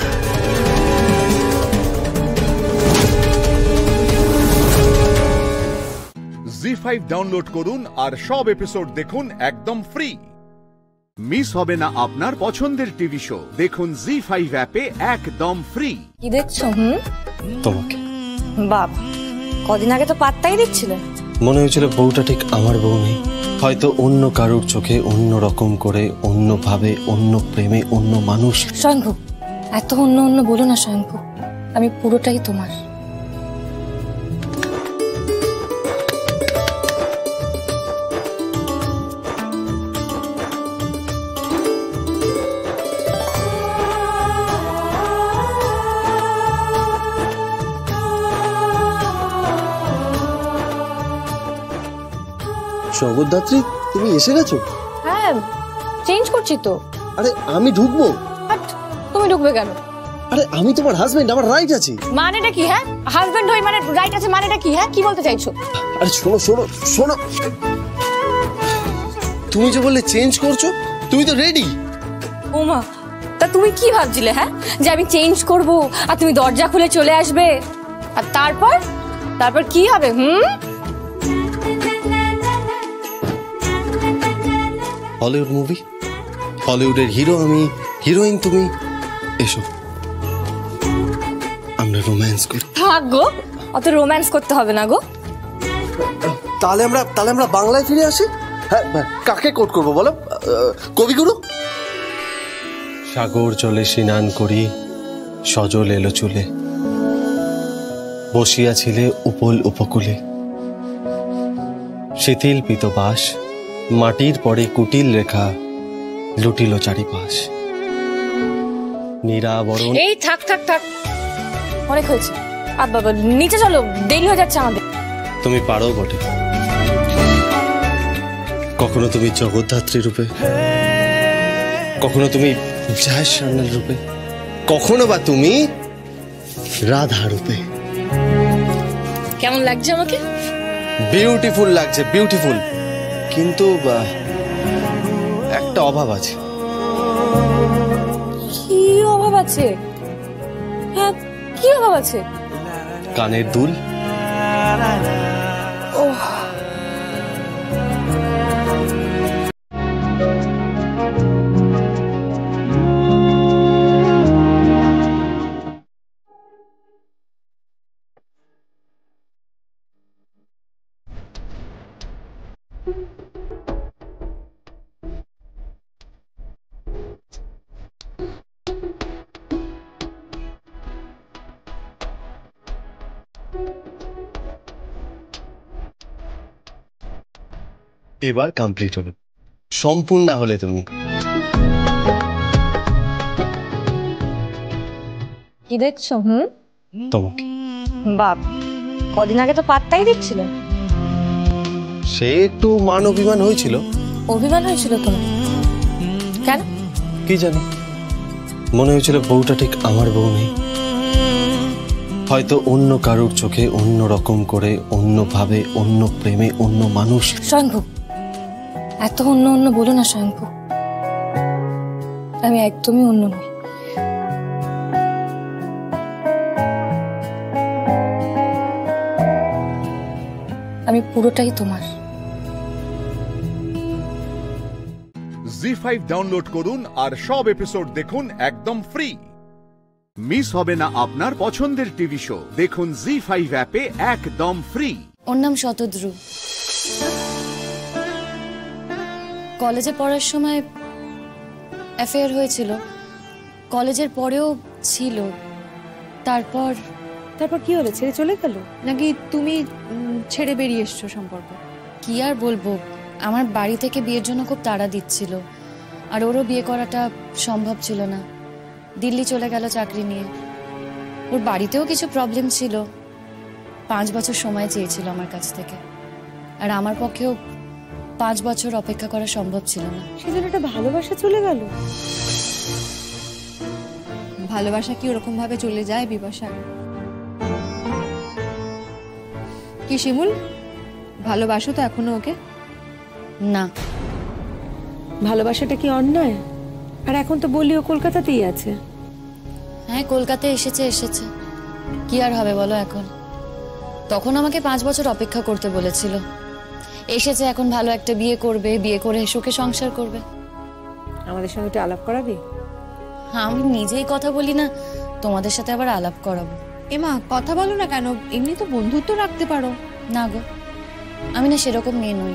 জি5 ডাউনলোড করুন আর সব এপিসোড দেখুন একদম ফ্রি। মিস হবে না আপনার পছন্দের টিভি শো, দেখুন জি5 অ্যাপে একদম ফ্রি। কি দেখছো? তোমাকে। বাপ, কদিন আগে তো পাত্তাই দিচ্ছিলে। মনে হয়েছিল বউটা ঠিক আমার বউ নেই, হয়তো অন্য কারোর চোখে অন্য রকম করে, অন্য ভাবে, অন্য প্রেমে, অন্য মানুষ। স্বয়ংভু, এত অন্য অন্য বলো না স্বয়ংভু, আমি পুরোটাই তোমার। জগদ্ধাত্রী, তুমি এসে গেছো? হ্যাঁ, চেঞ্জ করছি তো। আরে আমি ঢুকবো? তুমি ঢুকবে কেন? আরে আমি তোমার হাজবেন্ড, আমার রাইট আছে। মানেটা কি? হ্যাঁ, হাজবেন্ড হই মানে রাইট আছে মানেটা কি? হ্যাঁ, কি বলতে চাইছো? আরে শোনো শোনো শোনো, তুমি যে বললে চেঞ্জ করছো, তুমি তো রেডি। ওমা, তা তুমি কি ভাবছিলে? হ্যাঁ, যে আমি চেঞ্জ করব আর তুমি দরজা খুলে চলে আসবে, আর তারপর কি হবে? হলিউড মুভি, হলিউডের হিরো আমি, হিরোইন তুমি, এসো আমরা রোম্যান্স করি। থাক গো, অত রোম্যান্স করতে হবে না গো। তাহলে আমরা বাংলায় ফিরে আসি। হ্যাঁ, কাকে কোট করবো বলো? কবিগুরু। সাগর জলে স্নান করি, সজল এলো চুলে, বসিয়াছিলে উপল উপকূলে, শিথিল পিতবাস, মাটির পরে কুটিল রেখা, লুটিল চারিপাশ, নিরাবরণ। এই থাক থাক থাক, অনেক হয়েছে। আর বাবা, নিচে চলো, দেরি হয়ে যাচ্ছে আমাদের। তুমি পারো বটে, কখনো তুমি জগদ্ধাত্রী রূপে, কখনো তুমি জাহের সান্যাল রূপে, কখনো বা তুমি রাধা রূপে। কেমন লাগছে আমাকে? বিউটিফুল লাগছে, বিউটিফুল। কিন্তু একটা অভাব আছে। কি অভাব আছে? হ্যাঁ, কি অভাব আছে? কানের দুল। ওহ, এবার কমপ্লিট হলো, সম্পূর্ণ হলে তুমি। কি দেখছো? তোমাকে। বাপ, কদিন আগে তো পাত্তাই দিচ্ছিলে। সে একটু মান অভিমান হয়েছিল। অভিমান হয়েছিল তোমার? কেন? কি জানি, মনে হয়েছিল বউটা ঠিক আমার বউ নেই, হয়তো অন্য কারোর চোখে অন্য রকম করে, অন্য ভাবে, অন্য প্রেমে, অন্য মানুষ। স্বয়ংভু, এত অন্য অন্য বলো না স্বয়ংভু, আমি একদমই অন্য নই। আমি পুরোটাই তোমার। জি5 ডাউনলোড করুন আর সব এপিসোড দেখুন একদম ফ্রি। মিস হবে না আপনার পছন্দের টিভি শো, দেখুন জি5 অ্যাপে একদম ফ্রি। ওর নাম শতদ্রু। কলেজে পড়ার সময় অ্যাফেয়ার হয়েছিল, কলেজের পরেও ছিল। তারপর কি হলো? ছেড়ে চলে গেল নাকি তুমি ছেড়ে বেরিয়ে এসছো সম্পর্ক? কি আর বলবো, আমার বাড়ি থেকে বিয়ের জন্য খুব তাড়া দিচ্ছিল, আর ওরও বিয়ে করাটা সম্ভব ছিল না। দিল্লি চলে গেল চাকরি নিয়ে। ওর বাড়িতেও কিছু প্রবলেম ছিল। 5 বছর সময় চেয়েছিল আমার কাছ থেকে, আর আমার পক্ষেও 5 বছর অপেক্ষা করা সম্ভব ছিল না। সেজন্য একটা ভালোবাসা চলে গেল। ভালোবাসা কি ওরকম ভাবে চলে যায় বিপাশা? কি শিমুল, ভালোবাসো তো এখনো ওকে? না। ভালোবাসাটা কি অন্যায়? আর এখন তো বললি ও কলকাতাতেই আছে। হ্যাঁ, কলকাতায় এসেছে। কি আর হবে বলো এখন? তখন আমাকে 5 বছর অপেক্ষা করতে বলেছিল, এসেছে এখন ভালো একটা বিয়ে করবে, বিয়ে করে সুখে সংসার করবে। আমাদের সঙ্গে একটু আলাপ করাবি? আমি নিজেই কথা বলি না, তোমাদের সাথে আবার আলাপ করাবো? এমা কথা বলো না কেন, এমনি তো বন্ধুত্ব রাখতে পারো। না গো, আমি না সেরকম মেয়ে নই।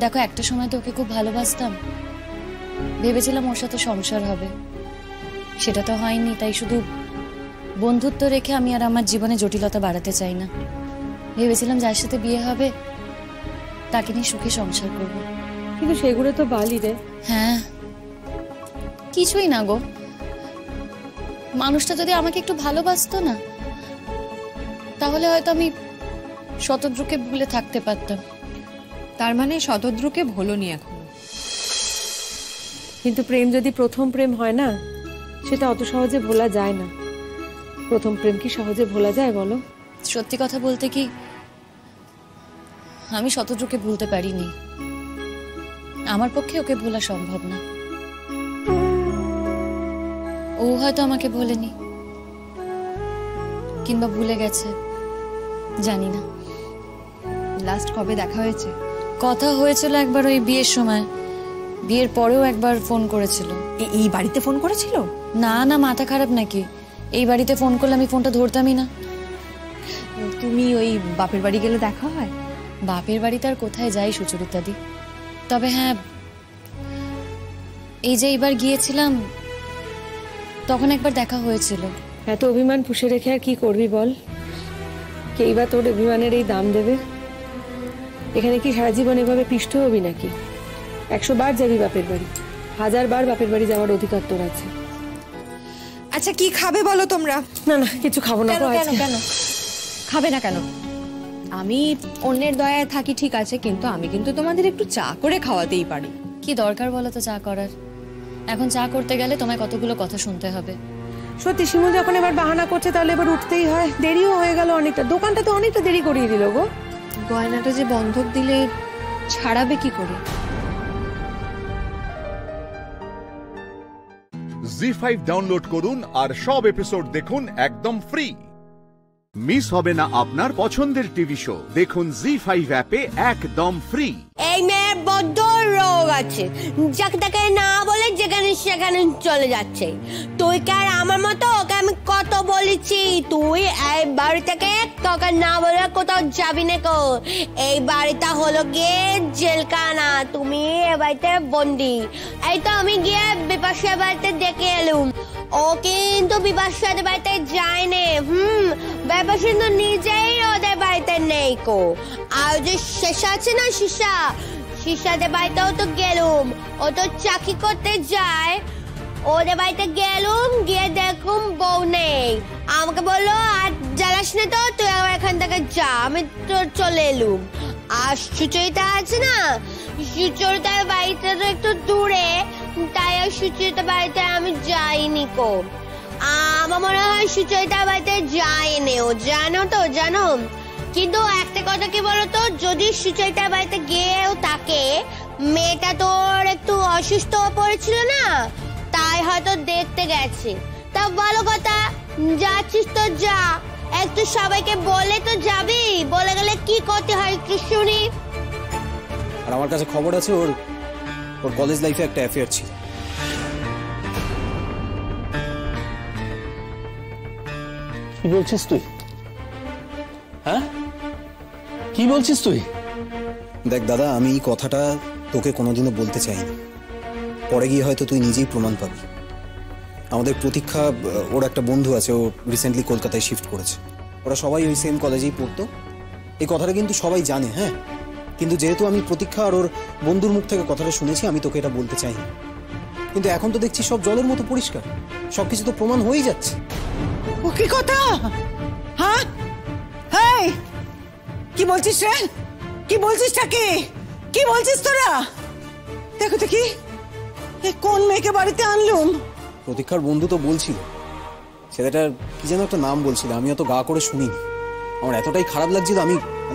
দেখো, একটা সময় তো ওকে খুব ভালোবাসতাম, ভেবেছিলাম ওর সাথে সংসার হবে, সেটা তো হয়নি। তাই শুধু বন্ধুত্ব রেখে আমি আর আমার জীবনে জটিলতা বাড়াতে চাই না। ভেবেছিলাম যার সাথে বিয়ে হবে তাকে নিয়ে সুখে সংসার করব, কিন্তু সেগুলো তো বালি রে। হ্যাঁ, কিছুই না গো, মানুষটা যদি আমাকে একটু ভালোবাসতো না, তাহলে হয়তো আমি শতদ্রুকে ভুলে থাকতে পারতাম। তার মানে শতদ্রুকে ভোলনি এখন? কিন্তু প্রেম যদি প্রথম প্রেম হয় না, সেটা অত সহজে ভোলা যায় না। প্রথম প্রেম কি সহজে ভোলা যায় বলো? সত্যি কথা বলতে কি, আমি শতদ্রুকে ভুলতে পারিনি। আমার পক্ষে ওকে ভোলা সম্ভব না। ও হয়তো আমাকে ভোলেনি, কিংবা ভুলে গেছে, জানি না। লাস্ট কবে দেখা হয়েছে? কথা হয়েছিল একবার ওই বিয়ের সময়, বিয়ের পরেও একবার ফোন করেছিল। এই বাড়িতে ফোন করেছিল? না না, মাথা খারাপ নাকি? এই বাড়িতে ফোন করলে আমি ফোনটা ধরতামই না। তুমি ওই বাপের বাড়ি গেলে দেখা হয়? বাপের বাড়িতে আর কোথায় যাই সুচরিতা দি, তবে হ্যাঁ, এই যে এইবার গিয়েছিলাম তখন একবার দেখা হয়েছিল। এত অভিমান পুষে রেখে আর কি করবি বল? কেই বা তোর অভিমানের এই দাম দেবে? এখানে কি সারা জীবন এভাবে পিষ্ট হবি নাকি? 100 বার যাবি বাপের বাড়ি, 1000 বার বাপের বাড়ি যাওয়ার অধিকার তোর আছে। আচ্ছা কি খাবে বলো তোমরা? না না, কিছু খাবো না। কেন কেন খাবে না কেন? আমি অন্যের দয়ায় থাকি ঠিক আছে, কিন্তু আমি কিন্তু তোমাদের একটু চা করে খাওয়াতেই পারি। কি দরকার বলো তো চা করার? এখন চা করতে গেলে তোমায় কতগুলো কথা শুনতে হবে। সত্যি শিমুল যখন এবার বাহানা করছে, তাহলে এবার উঠতেই হয়। দেরিও হয়ে গেল অনেকটা, দোকানটা তো অনেকটা দেরি করিয়ে দিল গো। গয়নাটা যে বন্ধক দিলে ছাড়াবে কি করে? জি5 ডাউনলোড করুন আর সব এপিসোড দেখুন একদম ফ্রি। মিস হবে না আপনার পছন্দের টিভি শো, দেখুন জি5 অ্যাপে একদম ফ্রি। এই মেয়ের বড্ড রোগ আছে, যাকে তাকে না বলে যেখানে সেখানে চলে যাচ্ছে। তুই কি আর আমার মতো? ওকে আমি কত বলেছি তুই এই বাড়ি থেকে তোকে না বলে কোথাও যাবি না কো। এই বাড়িটা হলো গিয়ে জেলখানা, তুমি এ বাড়িতে বন্দি। এই তো আমি গিয়ে বিপাশার বাড়িতে দেখে এলুম, ও কিন্তু বিপাশার বাড়িতে যায়নি। বিপাশা তো নিজেই ওদের বাড়িতে নেই কো। আর যে শেষা আছে না, শিশাদের বাড়িতেও তো গেলুম, ও তো চাকরি করতে যায়। ওদের বাড়িতে গেলুম, গিয়ে দেখুম বউ নেই। আমাকে বললো আর জ্বালাস না তো, তুই আমার এখান থেকে যা। আমি তো চলে এলুম। আর সুচরিতা আছে না, সুচরিতার বাড়িতে তো একটু দূরে, তাই আর সুচরিতার বাড়িতে আমি যাইনি কো। আমার মনে হয় সুচরিতার বাড়িতে যায়নি ও, জানো তো? জানো, কিন্তু একটা কথা কি বলতো, যদি সুচরিতার বাড়িতে গিয়েও থাকে, মেয়েটা তোর একটু অসুস্থ পড়েছিল না, তাই হয়তো দেখতে গেছে। তা ভালো কথা, যাচ্ছিস তো যা, একটু সবাইকে বলে তো যাবি। বলে গেলে কি করতে হয় একটু শুনি। আর আমার কাছে খবর আছে ওর কলেজ লাইফে একটা অ্যাফেয়ার ছিল। কি বলছিস তুই? হ্যাঁ, কি বলছিস তুই? দেখ দাদা, আমি এই কথাটা তোকে কোনোদিনও বলতে চাইনি, পরে গিয়ে হয়তো তুই নিজেই প্রমাণ পাবি। আমাদের প্রতীক্ষা, ওর একটা বন্ধু আছে, ও রিসেন্টলি কলকাতায় শিফট করেছে। ওরা সবাই ওই সেম কলেজেই পড়তো। এই কথাটা কিন্তু সবাই জানে, হ্যাঁ, কিন্তু যেহেতু আমি প্রতীক্ষা আর ওর বন্ধুর মুখ থেকে কথাটা শুনেছি, আমি তোকে এটা বলতে চাইনি। কিন্তু এখন তো দেখছি সব জলের মতো পরিষ্কার, সবকিছু তো প্রমাণ হয়েই যাচ্ছে। ও কি কথা? হ্যাঁ, হ্যাঁ, কি বলছিস রে? কি বলছিস তাকে? কি বলছিস তোরা? দেখো তো কি, কোন মেয়েকে বাড়িতে আনলুম? প্রতীক্ষার বন্ধু তো বলছিল, ছেলেটার কি যেন একটা নাম বলছিল, আমি অত গা করে শুনিনি। আমার এতটাই খারাপ লাগছিল, আমি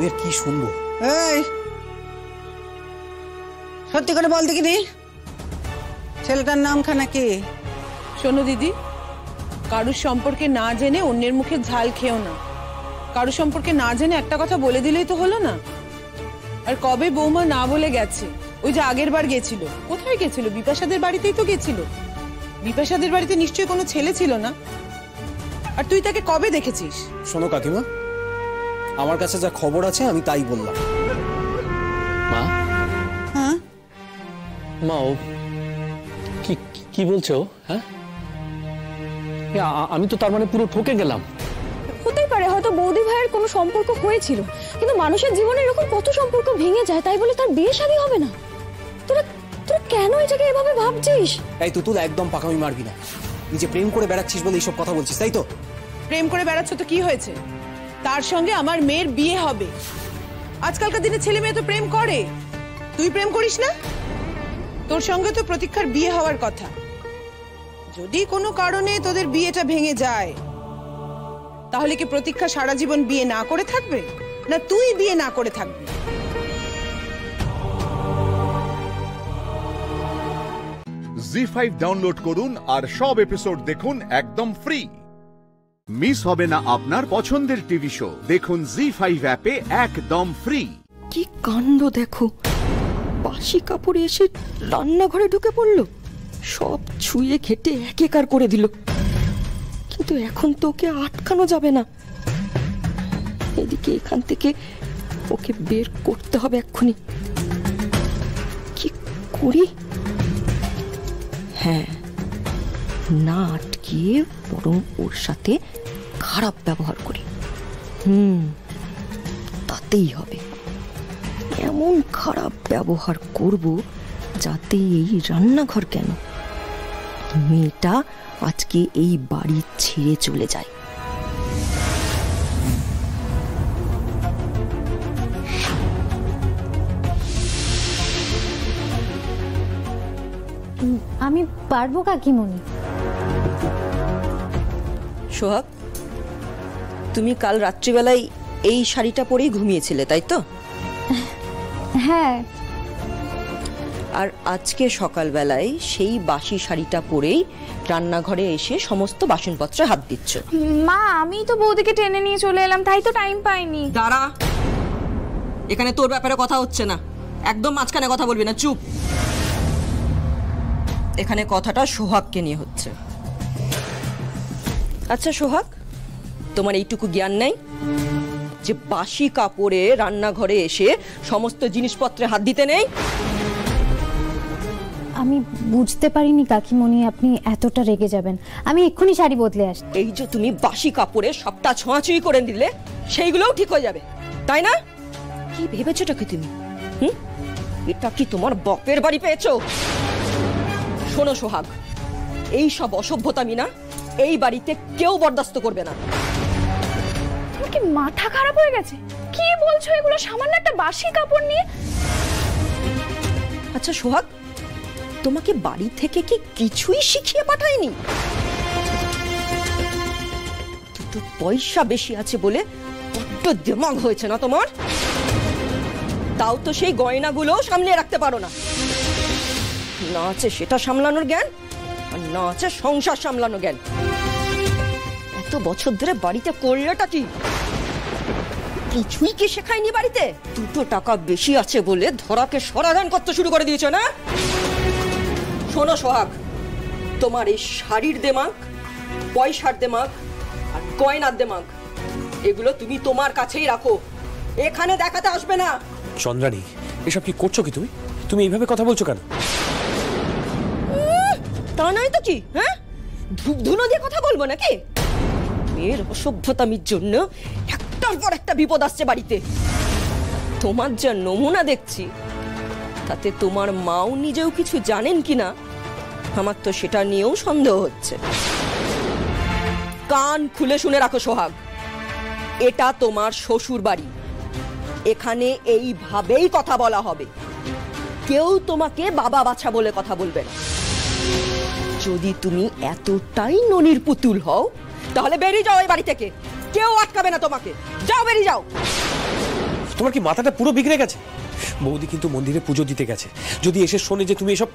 আর কি শুনবো। এই সত্যি করে বল দেখিনি, ছেলেটার নামখানা কি? শোনো দিদি, কারুর সম্পর্কে না জেনে অন্যের মুখে ঝাল খেও না। কারো সম্পর্কে না জেনে একটা কথা বলে দিলেই তো হলো না। আর কবে বৌমা না বলে গেছে? ওই যে আগের বার গেছিল, কোথায় গেছিল? বিপাশাদের বাড়িতেই তো গেছিল। বিপাশাদের বাড়িতে নিশ্চয়ই কোনো ছেলে ছিল না। আর তুই তাকে কবে দেখেছিস? শোনো কাকিমা, আমার কাছে যা খবর আছে আমি তাই বললাম। মা, হ্যাঁ মা ও কি বলছো? হ্যাঁ, আমি তো তার মানে পুরো ঠকে গেলাম। হতেই পারে হয়তো বৌদি ভাইয়ের কোনো সম্পর্ক হয়েছিল, কিন্তু মানুষের জীবনে এরকম কত সম্পর্ক ভেঙে যায়, তাই বলে তার বিয়ে শাদী হবে না? তোরা কেন এটাকে এভাবে ভাবছিস? এই তুতুল, একদম পাকামি মারবি না। নিজে প্রেম করে বেড়াচ্ছিস বলে এইসব কথা বলছিস, তাই তো? প্রেম করে বেড়াচ্ছ তো কি হয়েছে? তার সঙ্গে আমার মেয়ের বিয়ে হবে। আজকালকার দিনে ছেলে মেয়ে তো প্রেম করে। তুই প্রেম করিস না? তোর সঙ্গে তো প্রতীক্ষার বিয়ে হওয়ার কথা। যদি কোনো কারণে তোদের বিয়েটা ভেঙে যায়, তাহলে কি প্রতীক্ষা সারা জীবন বিয়ে না করে থাকবে, না তুই বিয়ে না করে থাকবি? জি5 ডাউনলোড করুন আর সব এপিসোড দেখুন একদম ফ্রি। মিস হবে না আপনার পছন্দের টিভি শো। দেখুন জি5 অ্যাপে একদম ফ্রি। কি কাণ্ড দেখো, বাসি কাপড়ে এসে রান্নাঘরে ঢুকে পড়লো, সব ছুঁয়ে ঘেটে একেকার করে দিল। কিন্তু এখন তো ওকে আটকানো যাবে না। এদিকে এখান থেকে ওকে বের করতে হবে এক্ষুনি। কি করি? হ্যাঁ, না আটকিয়ে বরং ওর সাথে খারাপ ব্যবহার করি। তাতেই হবে। এমন খারাপ ব্যবহার করব যাতে এই রান্নাঘর কেন, মেয়েটা আজকে এই বাড়ি ছেড়ে চলে যায়। আমি পারবো কাকিমণি। সোহাগ, তুমি কাল রাত্রিবেলায় এই শাড়িটা পরেই ঘুমিয়েছিলে, তাই তো? হ্যাঁ। আর আজকে সকালবেলায় সেই বাসি শাড়িটা পরেই রান্নাঘরে এসে সমস্ত বাসনপত্রে হাত দিচ্ছ। মা, আমি তো বৌদিকে টেনে নিয়ে চলে এলাম, তাই তো টাইম পাইনি। দাঁড়া, এখানে তোর ব্যাপারে কথা হচ্ছে না। একদম মাঝখানে কথা বলবি না, চুপ। এখানে কথাটা সোহাগকে নিয়ে হচ্ছে। আচ্ছা সোহাগ, তোমার এইটুকু জ্ঞান নেই যে বাসি কাপড়ে রান্নাঘরে এসে সমস্ত জিনিসপত্রে হাত দিতে নেই? আমি বুঝতে পারিনি কাকিমণি আপনি এতটা রেগে যাবেন। আমি এক্ষুনি শাড়ি বদলে আসছি। এই যে তুমি বাসি কাপড়ে সবটা ছোঁয়াছুঁই করে দিলে, সেইগুলোও ঠিক হয়ে যাবে, তাই না? কি ভেবেছোটা কি তুমি? এটা কি তোমার বাপের বাড়ি পেয়েছো? শোনো সোহাগ, এই সব অসভ্যতামি না এই বাড়িতে কেউ বরদাস্ত করবে না। তোমার কি মাথা খারাপ হয়ে গেছে? কি বলছো এগুলো? সামান্য একটা বাসি কাপড় নিয়ে? আচ্ছা সোহাগ, তোমাকে বাড়ি থেকে কি কিছুই শিখিয়ে পাঠায়নি? দুটো পয়সা বেশি আছে বলে বড্ড দিমাগ হয়েছে না তোমার? তাও তো সেই গয়নাগুলো সামনে রাখতে পারো না। না আছে সেটা সামলানোর জ্ঞান, আর না আছে সংসার সামলানো জ্ঞান। এত বছর ধরে বাড়িতে করলেটা কি? কিছুই কি শেখায়নি বাড়িতে? দুটো টাকা বেশি আছে বলে ধরাকে সরাধান করতে শুরু করে দিয়েছো না? শোনো সোহাগ, তোমার এই শাড়ির দেমাগ, পয়সার দেমাগ আর গয়নার দেমাগ, এগুলো তুমি তোমার কাছেই রাখো, এখানে দেখাতে আসবে না। চন্দ্রানী, এসব কি করছো কি তুমি? তুমি এইভাবে কথা বলছো কেন? তা নয় তো কি? হ্যাঁ, ধূপ ধুনো দিয়ে কথা বলবো নাকি? মেয়ের অসভ্যতামির জন্য একটার পর একটা বিপদ আসছে বাড়িতে। তোমার যা নমুনা দেখছি, তাতে তোমার মাও নিজেও কিছু জানেন কিনা আমার তো সেটা নিয়েও সন্দেহ হচ্ছে। কান খুলে শুনে রাখো সোহাগ, এটা তোমার শ্বশুর বাড়ি। এখানে এইভাবেই কথা বলা হবে। কেউ তোমাকে বাবা বাছা বলে কথা বলবে না। যদি তুমি এতটাই ননির পুতুল হও, তাহলে বেরিয়ে যাও এই বাড়ি থেকে। কেউ আটকাবে না তোমাকে। যাও, বেরিয়ে যাও। তোমার কি মাথাটা পুরো বিগড়ে গেছে? বৌদি কিন্তু মন্দিরে পুজো দিতে গেছে, যদি এসে শোনে যে তুমি এসব,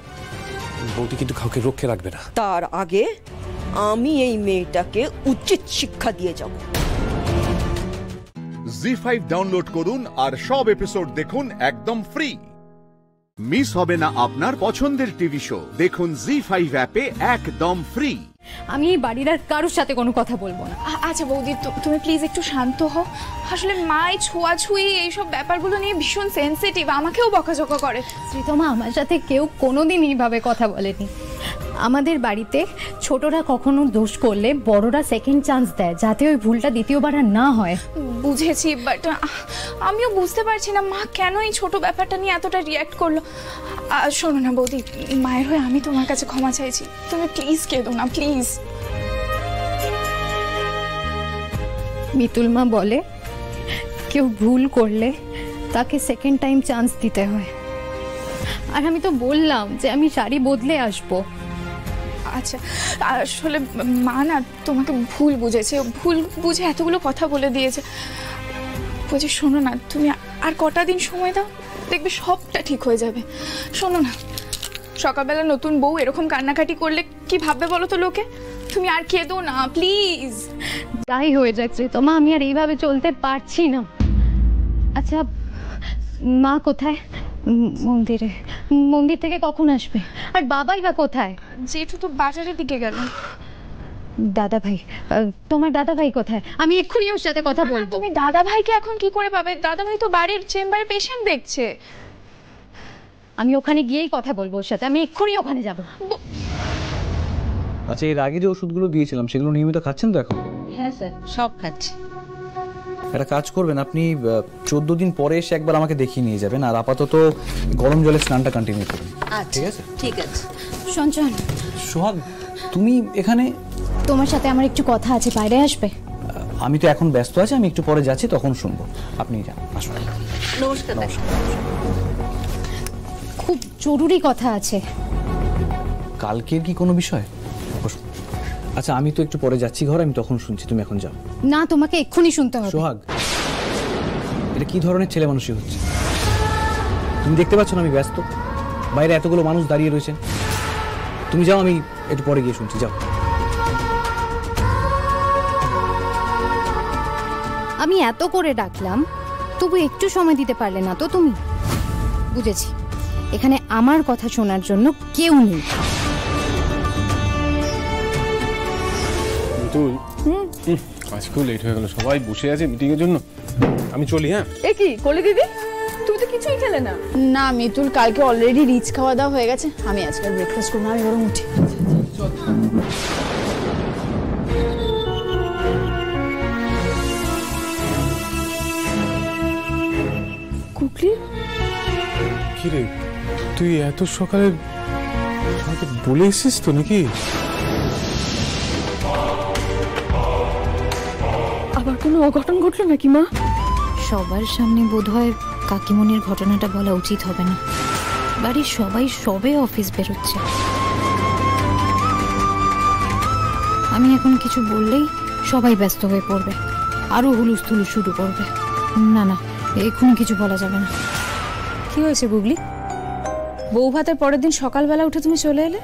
বৌদি কিন্তু কাউকে রক্ষে রাখবে না। তার আগে আমি এই মেয়েটাকে উচিত শিক্ষা দিয়ে যাব। জি5 ডাউনলোড করুন আর সব এপিসোড দেখুন একদম ফ্রি। মিস হবে না আপনার পছন্দের টিভি শো, দেখুন জি5 অ্যাপে একদম ফ্রি। আমি এই বাড়ির আর কারোর সাথে কোনো কথা বলবো না। আচ্ছা বৌদি, তুমি প্লিজ একটু শান্ত হও। আসলে মাই ছোঁয়াছুঁই এইসব ব্যাপারগুলো নিয়ে ভীষণ সেনসিটিভ, আমাকেও বকাঝকা করে। শ্রীতমা, আমার সাথে কেউ কোনোদিন এইভাবে কথা বলেনি। আমাদের বাড়িতে ছোটরা কখনো দোষ করলে বড়রা সেকেন্ড চান্স দেয়, যাতে ওই ভুলটা দ্বিতীয়বার আর না হয়। বুঝেছি, বাট আমিও বুঝতে পারছি না মা কেন এই ছোট ব্যাপারটা নিয়ে এতটা রিয়াক্ট করলো। শোনো না বৌদি, মায়ের হয়ে আমি তোমার কাছে ক্ষমা চাইছি, তুমি প্লিজ কেঁদো না, প্লিজ। মিতুল মা বলে কেউ ভুল করলে তাকে সেকেন্ড টাইম চান্স দিতে হয়, আর আমি তো বললাম যে আমি শাড়ি বদলে আসবো। আচ্ছা, আসলে মা না তোমাকে ভুল বুঝেছে, ভুল বুঝে এতগুলো কথা বলে দিয়েছে। বলছি শোনো না, তুমি আর কটা দিন সময় দাও, দেখবে সবটা ঠিক হয়ে যাবে। শোনো না, সকালবেলা নতুন বউ এরকম কান্নাকাটি করলে কি ভাববে বলো তো লোকে? তুমি আর কেঁদো না প্লিজ। তাই হয়ে যাচ্ছে তোমা, আমি আর এইভাবে চলতে পারছি না। আচ্ছা মা কোথায়? মন্দিরে। মন্দির থেকে কখন আসবে? আর বাবাই বা কোথায়? জেঠু তো বাজারের দিকে গেল। দাদা ভাই, তোমার দাদা ভাই কোথায়? আমি এক্ষুনি ওর সাথে কথা বলবো। তুমি দাদা ভাইকে এখন কি করে পাবে? দাদা ভাই তো বাড়ির চেম্বারে পেশেন্ট দেখছে। আমি ওখানে গিয়েই কথা বলবো ওর সাথে, আমি এক্ষুনি ওখানে যাব। আচ্ছা, এর আগে যে ওষুধগুলো দিয়েছিলাম সেগুলো নিয়মিত খাচ্ছেন তো এখন? হ্যাঁ স্যার, সব খাচ্ছি। একটা কাজ করবেন, আপনি 14 দিন পরে এসে একবার আমাকে দেখিয়ে নিয়ে যাবেন, আর আপাতত গরম জলে স্নানটা কন্টিনিউ করুন। ঠিক আছে? ঠিক আছে। সঞ্চয়ন, সোহাগ, তুমি এখানে? তোমার সাথে আমার একটু কথা আছে, বাইরে আসবে? আমি তো এখন ব্যস্ত আছি, আমি একটু পরে যাচ্ছি, তখন শুনবো। আপনি যান, আসুন। নমস্কার। খুব জরুরি কথা আছে। কালকের কি কোনো বিষয়? আচ্ছা, আমি তো একটু পরে যাচ্ছি ঘরে, আমি তখন শুনছি, তুমি এখন যাও। না, তোমাকে এক্ষুনি শুনতে হবে। সোহাগ, এটা কি ধরনের ছেলে মানুষই হচ্ছে? তুমি দেখতে পাচ্ছ না আমি ব্যস্ত, বাইরে এতগুলো মানুষ দাঁড়িয়ে রয়েছেন। তুমি যাও, আমি একটু পরে গিয়ে শুনছি, যাও। আমি এত করে ডাকলাম, তবু একটু সময় দিতে পারলে না তো তুমি? বুঝেছি, এখানে আমার কথা শোনার জন্য কেউ নেই। আজকেও লেট হয়ে গেল, সবাই বসে আছে মিটিং এর জন্য। আমি চলি। হ্যাঁ। এ কি কলি দিদি, তুমি তো কিছুই খেলে না? না মিতুল, কালকে অলরেডি রিচ খাওয়া দাওয়া হয়ে গেছে, আমি আজকে ব্রেকফাস্ট করবো, আমি বরং উঠি। কুকলি, কি রে, তুই এত সকালে আমাকে বলে এসেছিস তো নাকি? আবার কোনো অঘটন ঘটলো নাকি মা? সবার সামনে বোধহয় কাকিমণির ঘটনাটা বলা উচিত হবে না। বাড়ির সবাই সবে অফিস বেরোচ্ছে, আমি এখন কিছু বললেই সবাই ব্যস্ত হয়ে পড়বে, আরো হুলুস্থুলু শুরু করবে। না না, এখন কিছু বলা যাবে না। কি হয়েছে গুগলি? বউ ভাতের পরের দিন সকালবেলা উঠে তুমি চলে এলে?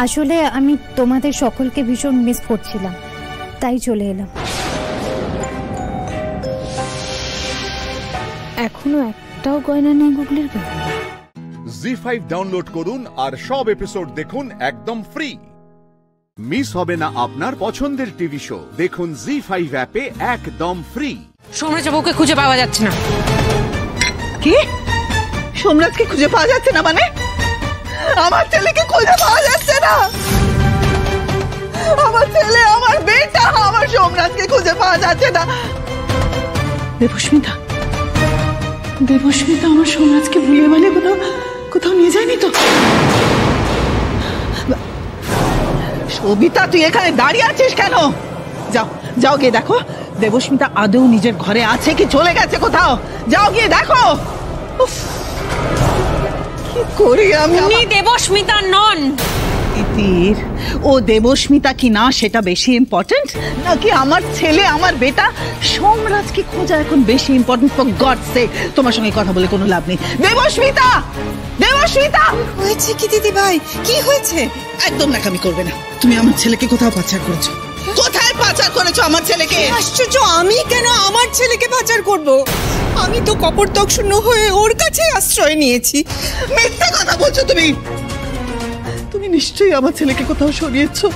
আসলে আমি তোমাদের সকলকে ভীষণ মিস করছিলাম, তাই চলে এলাম। এখনো একটাও গয়না নেই গুগলির গায়ে? জি5 ডাউনলোড করুন আর সব এপিসোড দেখুন একদম ফ্রি। মিস হবে না আপনার পছন্দের টিভি শো, দেখুন জি5 অ্যাপে একদম ফ্রি। সোমরাজ বাবুকে খুঁজে পাওয়া যাচ্ছে না। কি? সোমরাজকে খুঁজে পাওয়া যাচ্ছে না মানে? আমার ছেলেকে খুঁজে পাওয়া যাচ্ছে না? আমার ছেলে, আমার বেটা, আমার সোমরাজকে খুঁজে পাওয়া যাচ্ছে না। দেবস্মিতা, দেবস্মিতা আমার সোমরাজকে ভুলিয়ে মানে কোথাও নিয়ে যায়নি তো? সবিতা, তুই এখানে দাঁড়িয়ে আছিস কেন? যাও, যাও গিয়ে দেখো দেবস্মিতা আদৌ নিজের ঘরে আছে কি চলে গেছে কোথাও। যাও গিয়ে দেখো। কি করি আমি? উনি দেবস্মিতা নন। তিতির, ও দেবস্মিতা কি না সেটা বেশি ইম্পর্টেন্ট নাকি আমার ছেলে, আমার বেটা সোমরাজকে খোঁজা এখন বেশি ইম্পর্টেন্ট? ফর গড সেক, তোমার সঙ্গে কথা বলে কোনো লাভ নেই। দেবস্মিতা, দেবস্মিতা! হয়েছে কি দিদি ভাই? কি হয়েছে? একদম নাকামি করবে না। তুমি আমার ছেলেকে কোথাও পাচার করেছো। কোথায় পাচার করেছো আমার ছেলেকে? আশ্চর্য, আমি কেন আমার ছেলেকে পাচার করব? আমি তো কপরতক শূন্য হয়ে ওর কাছে আশ্রয় নিয়েছি। মিথ্যা কথা বলছো তুমি। তুমি নিশ্চয়ই আমার ছেলেকে কোথাও সরিয়েছো।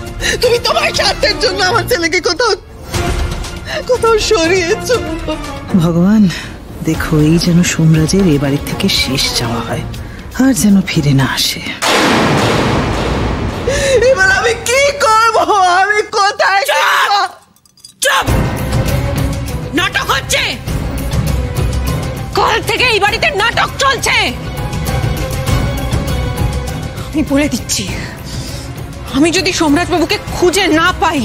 তুমি তোমার স্বার্থের জন্য আমার ছেলেকে কোথাও সরিয়েছো। ভগবান, দেখো এই যেন সোমরাজের এ বাড়ি থেকে শেষ যাওয়া হয়, আর যেন ফিরে না আসে। এবার আমি কি করব? আমি কোথায়? চুপ! নাটক হচ্ছে, কাল থেকে এই বাড়িতে নাটক চলছে। আমি বলে দিচ্ছি, আমি যদি সোমরাজ বাবুকে খুঁজে না পাই,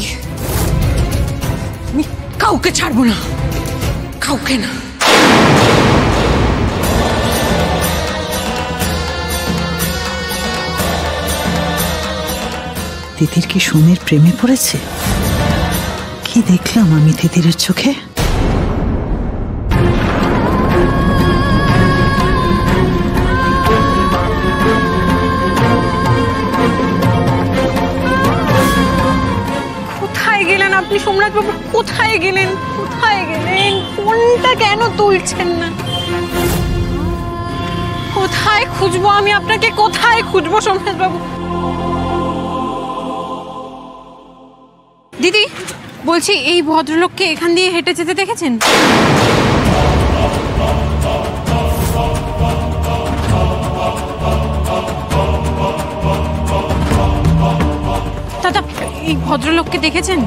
আমি কাউকে ছাড়বো না, কাউকে না। তিতির কি সোমের প্রেমে পড়েছে? কি দেখলাম আমি তিতিরের চোখে? কোথায় গেলেন আপনি সোমরাজ বাবু? কোথায় গেলেন? কোথায় গেলেন? ফোনটা কেন তুলছেন না? কোথায় খুঁজবো আমি আপনাকে? কোথায় খুঁজবো সোমরাজ বাবু? দিদি বলছি, এই ভদ্রলোককে এখান দিয়ে হেঁটে যেতে দেখেছেন? দাদা, এই ভদ্রলোককে দেখেছেন?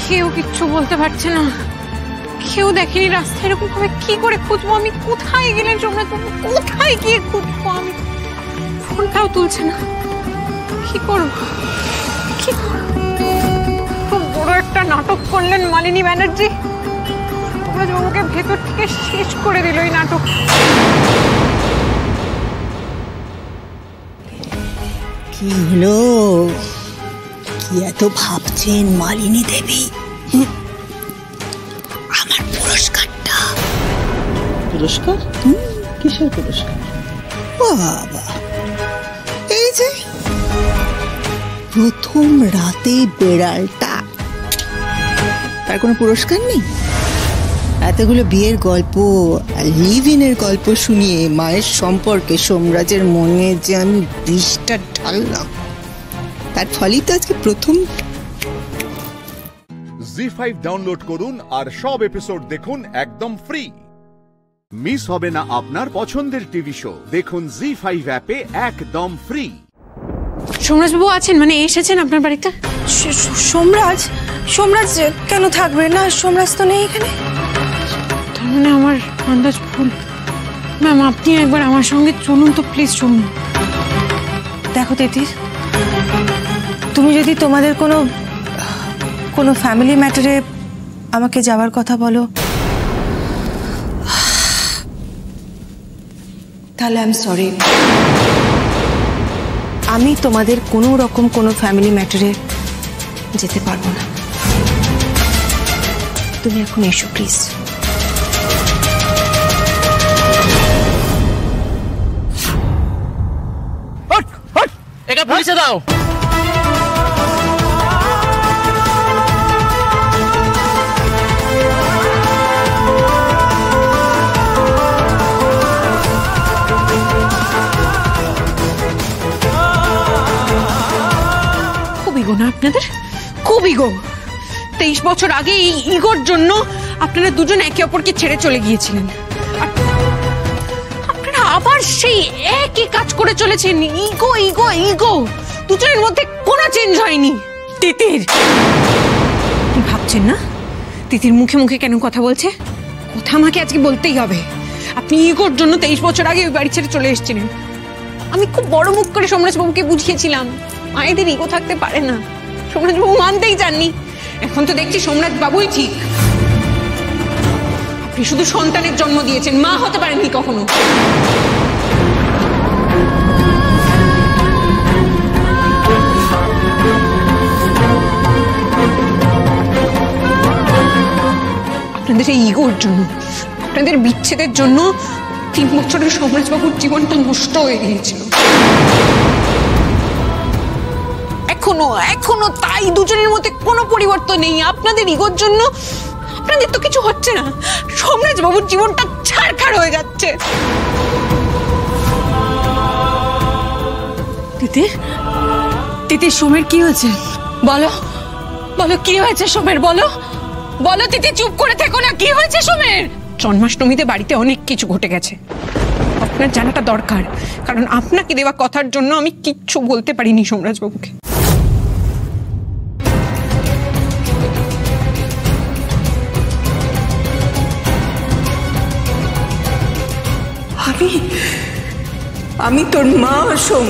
কেউ কিচ্ছু বলতে পারছে না, কেউ দেখেনি রাস্তায়। এরকম ভাবে কি করে খুঁজবো আমি? কোথায় গেলেন সোমনাথ বাবু? কোথায় গিয়ে খুঁজবো আমি? ফোনটাও তুলছে না, কি করবো? কি করবো? খুব বড় একটা নাটক করলেন মালিনী ব্যানার্জি। সোমনাথ বাবুকে ভেতর থেকে শেষ করে দিল এই নাটক। কি হলো? কি এত ভাবছেন মালিনী দেবী? আমার পুরস্কারটা। পুরস্কার? কিসের পুরস্কার? বাবা, এই যে প্রথম রাতে বেড়ালটা, তার কোনো পুরস্কার নেই? এতগুলো বিয়ের গল্প, লিভ ইনের গল্প শুনিয়ে মায়ের সম্পর্কে সোমরাজের মনে যে আমি বিষটা ঢাললাম, তার ফলেই তো আজকে প্রথম। জি5 ডাউনলোড করুন আর সব এপিসোড দেখুন একদম ফ্রি। মিস হবে না আপনার পছন্দের টিভি শো। দেখুন জি5 অ্যাপে একদম ফ্রি। সোমরাজ বাবু আছেন? মানে এসেছেন আপনার বাড়িতে? সোমরাজ? সোমরাজ কেন থাকবে না? সোমরাজ তো নেই এখানে। তার মানে আমার আন্দাজ ভুল। ম্যাম, আপনি একবার আমার সঙ্গে চলুন তো প্লিজ, চলুন। দেখো তিতির, তুমি যদি তোমাদের কোনো ফ্যামিলি ম্যাটারে আমাকে যাওয়ার কথা বলো, তাহলে আই এম সরি। আমি তোমাদের কোনো রকম কোনো ফ্যামিলি ম্যাটারে যেতে পারবো না। তুমি এখন এসো প্লিজ। একা পুলিশে দাও। খুব ইগো না আপনাদের? খুব ইগো। 23 বছর আগে এই ইগোর জন্য আপনারা দুজন একে অপরকে ছেড়ে চলে গিয়েছিলেন। আপনারা আবার সেই একই কাজ করে চলেছেন। ইগো ইগো ইগো, দুজনের মধ্যে কোনো চেঞ্জ হয়নি। তিতির, কি ভাবছেন না? তিতির মুখে মুখে কেন কথা বলছে? কথা আমাকে আজকে বলতেই হবে। আপনি ইগোর জন্য 23 বছর আগে ওই বাড়ি ছেড়ে চলে এসেছিলেন। আমি খুব বড় মুখ করে সোমরাজবাবুকে বুঝিয়েছিলাম মায়েদের ইগো থাকতে পারে না। সোমরাজবাবু মানতেই চাননি। এখন তো দেখছি সোমরাজবাবুই ঠিক। আপনি শুধু সন্তানের জন্ম দিয়েছেন, মা হতে পারেননি কখনো। আপনাদের এই ইগোর জন্য, আপনাদের বিচ্ছেদের জন্য 3 বছরের সোমরাজবাবুর জীবনটা নষ্ট হয়ে গিয়েছিল। এখনো তাই দুজনের মধ্যে কোনো পরিবর্তন নেই। আপনাদের ইগোর জন্য আপনাদের তো কিছু হচ্ছে না, সোমরাজ বাবুর জীবনটা ছাড়খাড় হয়ে যাচ্ছে। তিতির সোমের কি হয়েছে বলো, বলো কি হয়েছে সোমের, বলো বলো তিতি, চুপ করে থেকো না, কি হয়েছে সোমের? জন্মাষ্টমীতে বাড়িতে অনেক কিছু ঘটে গেছে, আপনার জানাটা দরকার, কারণ আপনাকে দেওয়া কথার জন্য আমি কিচ্ছু বলতে পারিনি সোমরাজ বাবুকে। আমি তোর মা সোম,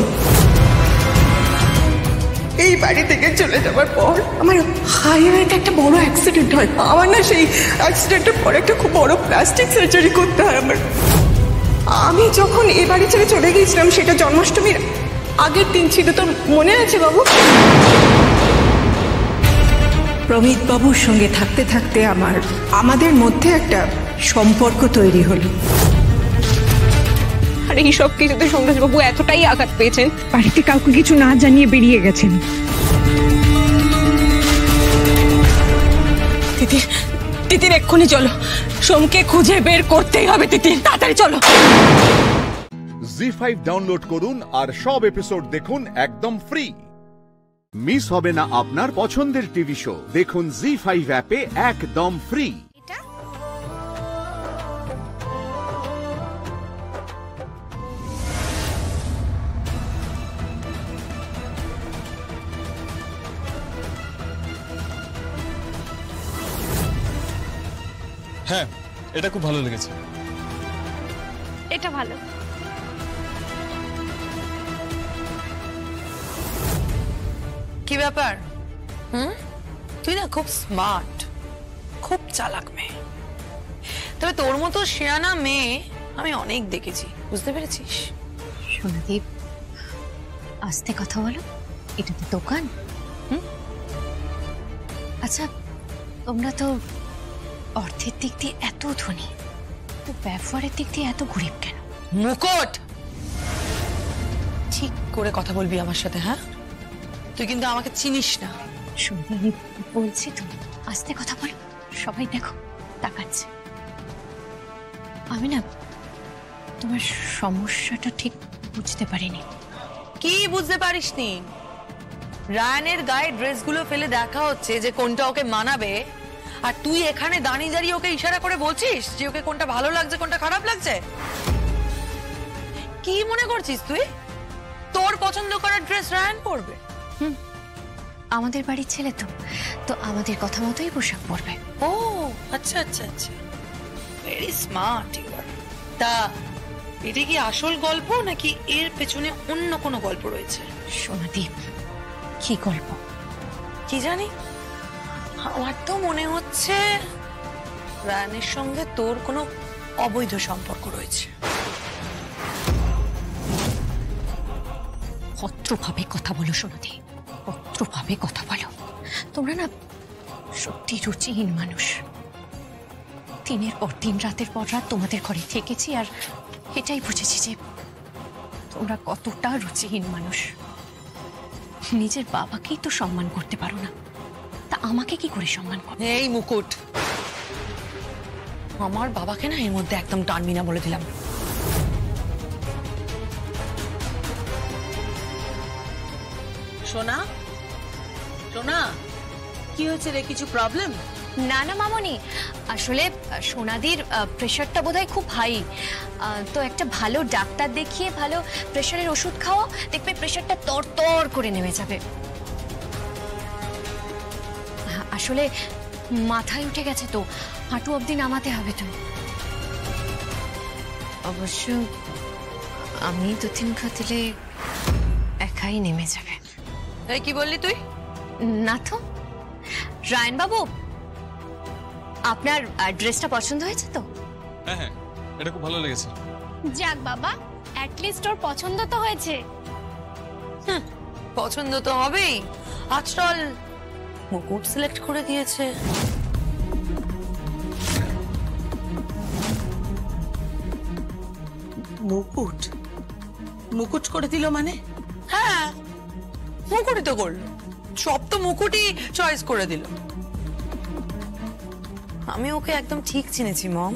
এই বাড়ি থেকে চলে যাওয়ার পর আমার হাইওয়েতে একটা বড় অ্যাক্সিডেন্ট হয়। আমার না সেই অ্যাক্সিডেন্টের পর একটা খুব বড় প্লাস্টিক সার্জারি করতে হয় আমার। আমি যখন এই বাড়ি ছেড়ে চলে গিয়েছিলাম সেটা জন্মাষ্টমীর আগের দিন ছিল, তোর মনে আছে বাবু? প্রমিত বাবুর সঙ্গে থাকতে থাকতে আমাদের মধ্যে একটা সম্পর্ক তৈরি হলো। আর এই সব কিছুতে সোমরাজ বাবু এতটাই আঘাত পেয়েছেন, বাড়িতে কাউকে কিছু না জানিয়ে বেরিয়ে গেছেন। তিতির এক্ষুনি চলো, সোমকে খুঁজে বের করতেই হবে তিতির, তাড়াতাড়ি চলো। জি5 ডাউনলোড করুন আর সব এপিসোড দেখুন একদম ফ্রি। মিস হবে না আপনার পছন্দের টিভি শো, দেখুন জি5 অ্যাপে একদম ফ্রি। হ্যাঁ, এটা খুব ভালো লেগেছে। এটা ভালো। কি ব্যাপার? তুই না খুব স্মার্ট, খুব চালাক মেয়ে, তবে তোর মতো শেয়ানা মেয়ে আমি অনেক দেখেছি, বুঝতে পেরেছিস? সোনাদীপ, আস্তে কথা বলো, এটা তো দোকান। আচ্ছা, তোমরা তো অর্থের দিক দিয়ে এত ধনী, তো ব্যবহারের দিক দিয়ে এত গরিব কেন? মুকুট, ঠিক করে কথা বলবি আমার সাথে, হ্যাঁ? তুই কিন্তু আমাকে চিনিস না। শুনতে আমি বলছি তো, আস্তে কথা বলো, সবাই দেখো তাকাচ্ছে। আমি না তোমার সমস্যাটা ঠিক বুঝতে পারিনি। কি বুঝতে পারিসনি? রায়ানের গায়ে ড্রেসগুলো ফেলে দেখা হচ্ছে যে কোনটা ওকে মানাবে, আর তুই এখানে দাঁড়িয়ে দাঁড়িয়ে ওকে ইশারা করে বলছিস যে ওকে কোনটা ভালো লাগছে কোনটা খারাপ লাগছে। কি মনে করছিস তুই তোর পছন্দ করার ড্রেস রায়ান পরবে? আমাদের বাড়ির ছেলে তো, তো আমাদের কথা মতোই পোশাক পরবে। ও আচ্ছা আচ্ছা আচ্ছা, ভেরি স্মার্ট ইউ আর। তা এটা কি আসল গল্প নাকি এর পেছনে অন্য কোনো গল্প রয়েছে? সোনাদীপ, কি গল্প? কি জানি, আমার তো মনে হচ্ছে রায়ানের সঙ্গে তোর কোনো অবৈধ সম্পর্ক রয়েছে। ভদ্রভাবে কথা বলো সোনাদীপ, ভদ্রভাবে কথা বলো। তোমরা না সত্যি রুচিহীন মানুষ। দিনের পর দিন, রাতের পর রাত তোমাদের ঘরে থেকেছি, আর এটাই বুঝেছি যে তোমরা কতটা রুচিহীন মানুষ। নিজের বাবাকেই তো সম্মান করতে পারো না, তা আমাকে কি করে সম্মান করো? এই মুকুট, আমার বাবাকে না এর মধ্যে একদম টানবি না বলে দিলাম। সোনা, সোনা, কি হয়েছে রে? কিছু প্রবলেম? না না মামনি, আসলে সোনাদির প্রেশারটা বোধহয় খুব হাই, তো একটা ভালো ডাক্তার দেখিয়ে ভালো প্রেশারের ওষুধ খাওয়া, দেখবে প্রেশারটা তরতর করে নেমে যাবে। আসলে মাথায় উঠে গেছে তো, হাঁটু অবধি নামাতে হবে তো। অবশ্য আমি 2-3 ঘা দিলে একাই নেমে যাবে। এই কি বললি তুই? না তো। রায়ন বাবু, আপনার ড্রেসটা পছন্দ হয়েছে তো? হ্যাঁ হ্যাঁ, এটা খুব ভালো লেগেছে। যাক বাবা, অ্যাটলিস্ট ওর পছন্দ তো হয়েছে। পছন্দ তো হবেই, আজকাল মুকুট সিলেক্ট করে দিয়েছে। মুকুট? মুকুট করে দিল মানে? হ্যাঁ, মুকুটই তো করলো। সব তো মুকুটই চয়েস করে দিল। আমি ওকে একদম ঠিক চিনেছি মম।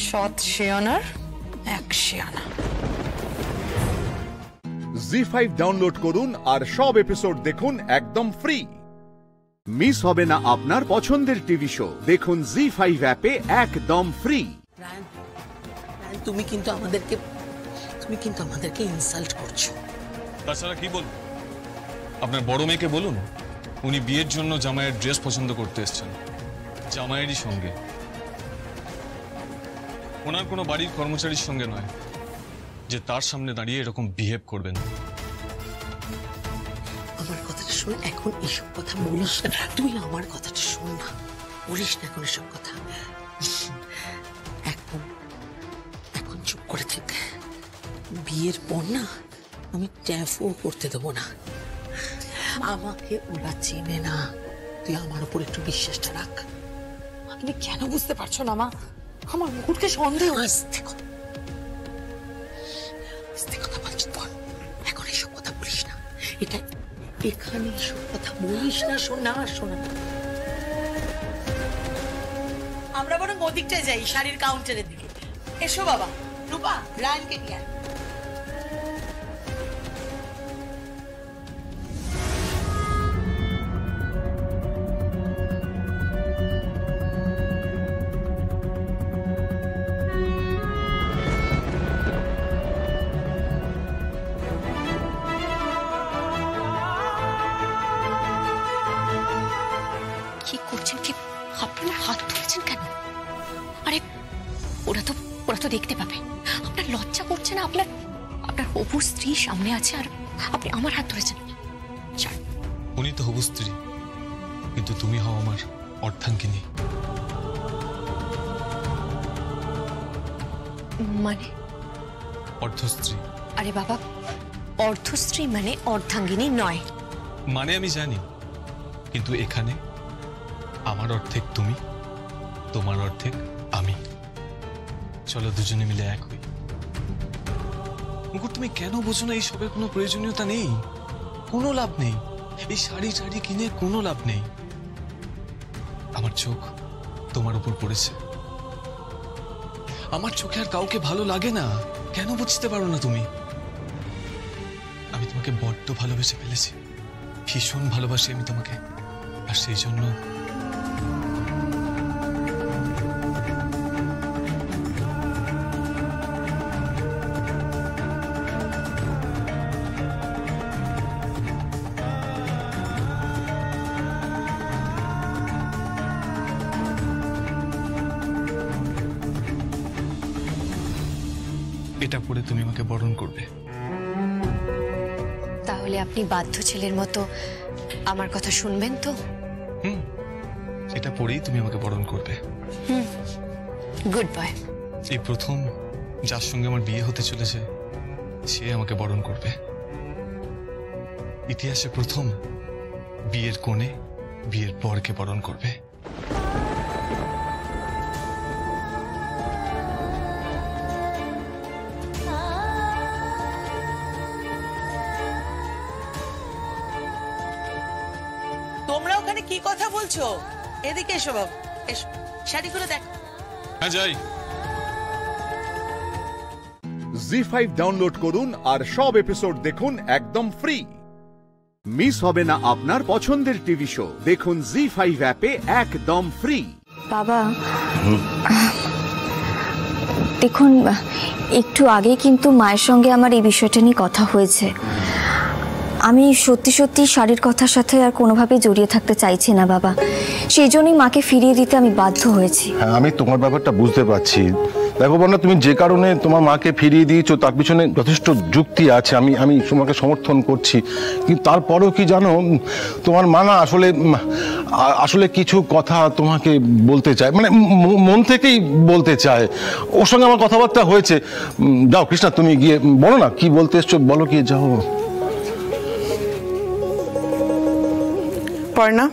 সৎ শেয়ানার এক শেয়ানা। জি5 ডাউনলোড করুন আর সব এপিসোড দেখুন একদম ফ্রি। মিস হবে না আপনার পছন্দের টিভি শো। দেখুন জি5 অ্যাপে একদম ফ্রি। তুমি কিন্তু আমাদেরকে ইনসাল্ট করছো। তাছাড়া কি বলবো? আপনার বড় মেয়েকে বলুন উনি বিয়ের জন্য জামাইয়ের ড্রেস পছন্দ করতে এসেছেন জামাইয়েরই সঙ্গে, ওনার কোনো বাড়ির কর্মচারীর সঙ্গে নয় যে তার সামনে দাঁড়িয়ে এরকম বিহেভ করবেন। আমার কথাটা শোন, এখন এসব কথা বলিস না। তুই আমার কথাটা শোন না, বলিস না এখন এসব কথা। এখন চুপ করে থাক। বিয়ের পর না আমি ট্যাফও করতে দেবো না। আমাকে ওরা চেনে না, তুই আমার উপর একটু বিশ্বাসটা রাখ। তুমি কেন বুঝতে পারছো না মা? আমার মুকুটকে সন্দেহ। আস্তে কথা বলছিস বল, এখন এসব কথা বলিস না। এখানে এসব কথা বলিস না। শোনা আমরা বরং ওদিকটায় যাই, শাড়ির কাউন্টারের দিকে। এসো বাবা। রূপা, রায়নকে নিয়ে আয়। কি করছেন? কি আপনার হাত ধরেছেন কেন? আরে ওরা তো দেখতে পাবে। আপনার লজ্জা করছে না? আপনার হবু স্ত্রী সামনে আছে আর আপনি আমার হাত ধরেছেন। উনি তো হবু স্ত্রী, কিন্তু তুমি হও আমার অর্ধাঙ্গিনী। মানে? অর্ধস্ত্রী। আরে বাবা, অর্ধস্ত্রী মানে অর্ধাঙ্গিনী নয়। মানে আমি জানি, কিন্তু এখানে আমার অর্ধেক তুমি, তোমার অর্ধেক আমি। চলো দুজনে মিলে এক হই। মুকুট, তুমি কেন বোঝো না? এই সবের কোনো প্রয়োজনীয়তা নেই, কোনো লাভ নেই। এই শাড়ি কিনে কোনো লাভ নেই। আমার চোখ তোমার উপর পড়েছে। আমার চোখে আর কাউকে ভালো লাগে না। কেন বুঝতে পারো না তুমি? আমি তোমাকে বড্ড ভালোবেসে ফেলেছি, ভীষণ ভালোবাসি আমি তোমাকে। আর সেই জন্য এটা পরে তুমি আমাকে বরণ করবে। তাহলে আপনি বাধ্য ছেলের মতো আমার কথা শুনবেন তো? এটা পরেই তুমি আমাকে বরণ করবে। Good boy. এই প্রথম যার সঙ্গে আমার বিয়ে হতে চলেছে সে আমাকে বরণ করবে। ইতিহাসে প্রথম বিয়ের কোণে বিয়ের পরকে বরণ করবে। তোমরা ওখানে কি কথা বলছো? এদিকে এসো বাবু, এসো, শাড়িগুলো দেখো। হ্যাঁ যাই। জি5 ডাউনলোড করুন আর সব এপিসোড দেখুন একদম ফ্রি। মিস হবে না আপনার পছন্দের টিভি শো। দেখুন জি5 অ্যাপে একদম ফ্রি। বাবা, দেখুন একটু আগে কিন্তু মায়ের সঙ্গে আমার এই বিষয়টা নিয়ে কথা হয়েছে। আমি সত্যি সত্যি শাড়ির কথার সাথে আর কোনোভাবেই জড়িয়ে থাকতে চাইছি না বাবা। সেই জন্যই মাকে ফিরিয়ে দিতে আমি বাধ্য হয়েছি। হ্যাঁ, আমি তোমার ব্যাপারটা বুঝতে পারছি। দেখো বন্যা, তুমি যে কারণে তোমার মাকে ফিরিয়ে দিয়েছো তার পিছনে যথেষ্ট যুক্তি আছে। আমি তোমাকে সমর্থন করছি, কিন্তু তারপরেও কি জানো, তোমার মা না আসলে কিছু কথা তোমাকে বলতে চায়, মানে মন থেকেই বলতে চায়। ওর সঙ্গে আমার কথাবার্তা হয়েছে। যাও কৃষ্ণা, তুমি গিয়ে বলো না কি বলতে এসছো, বলো গিয়ে যাও। পর্ণা,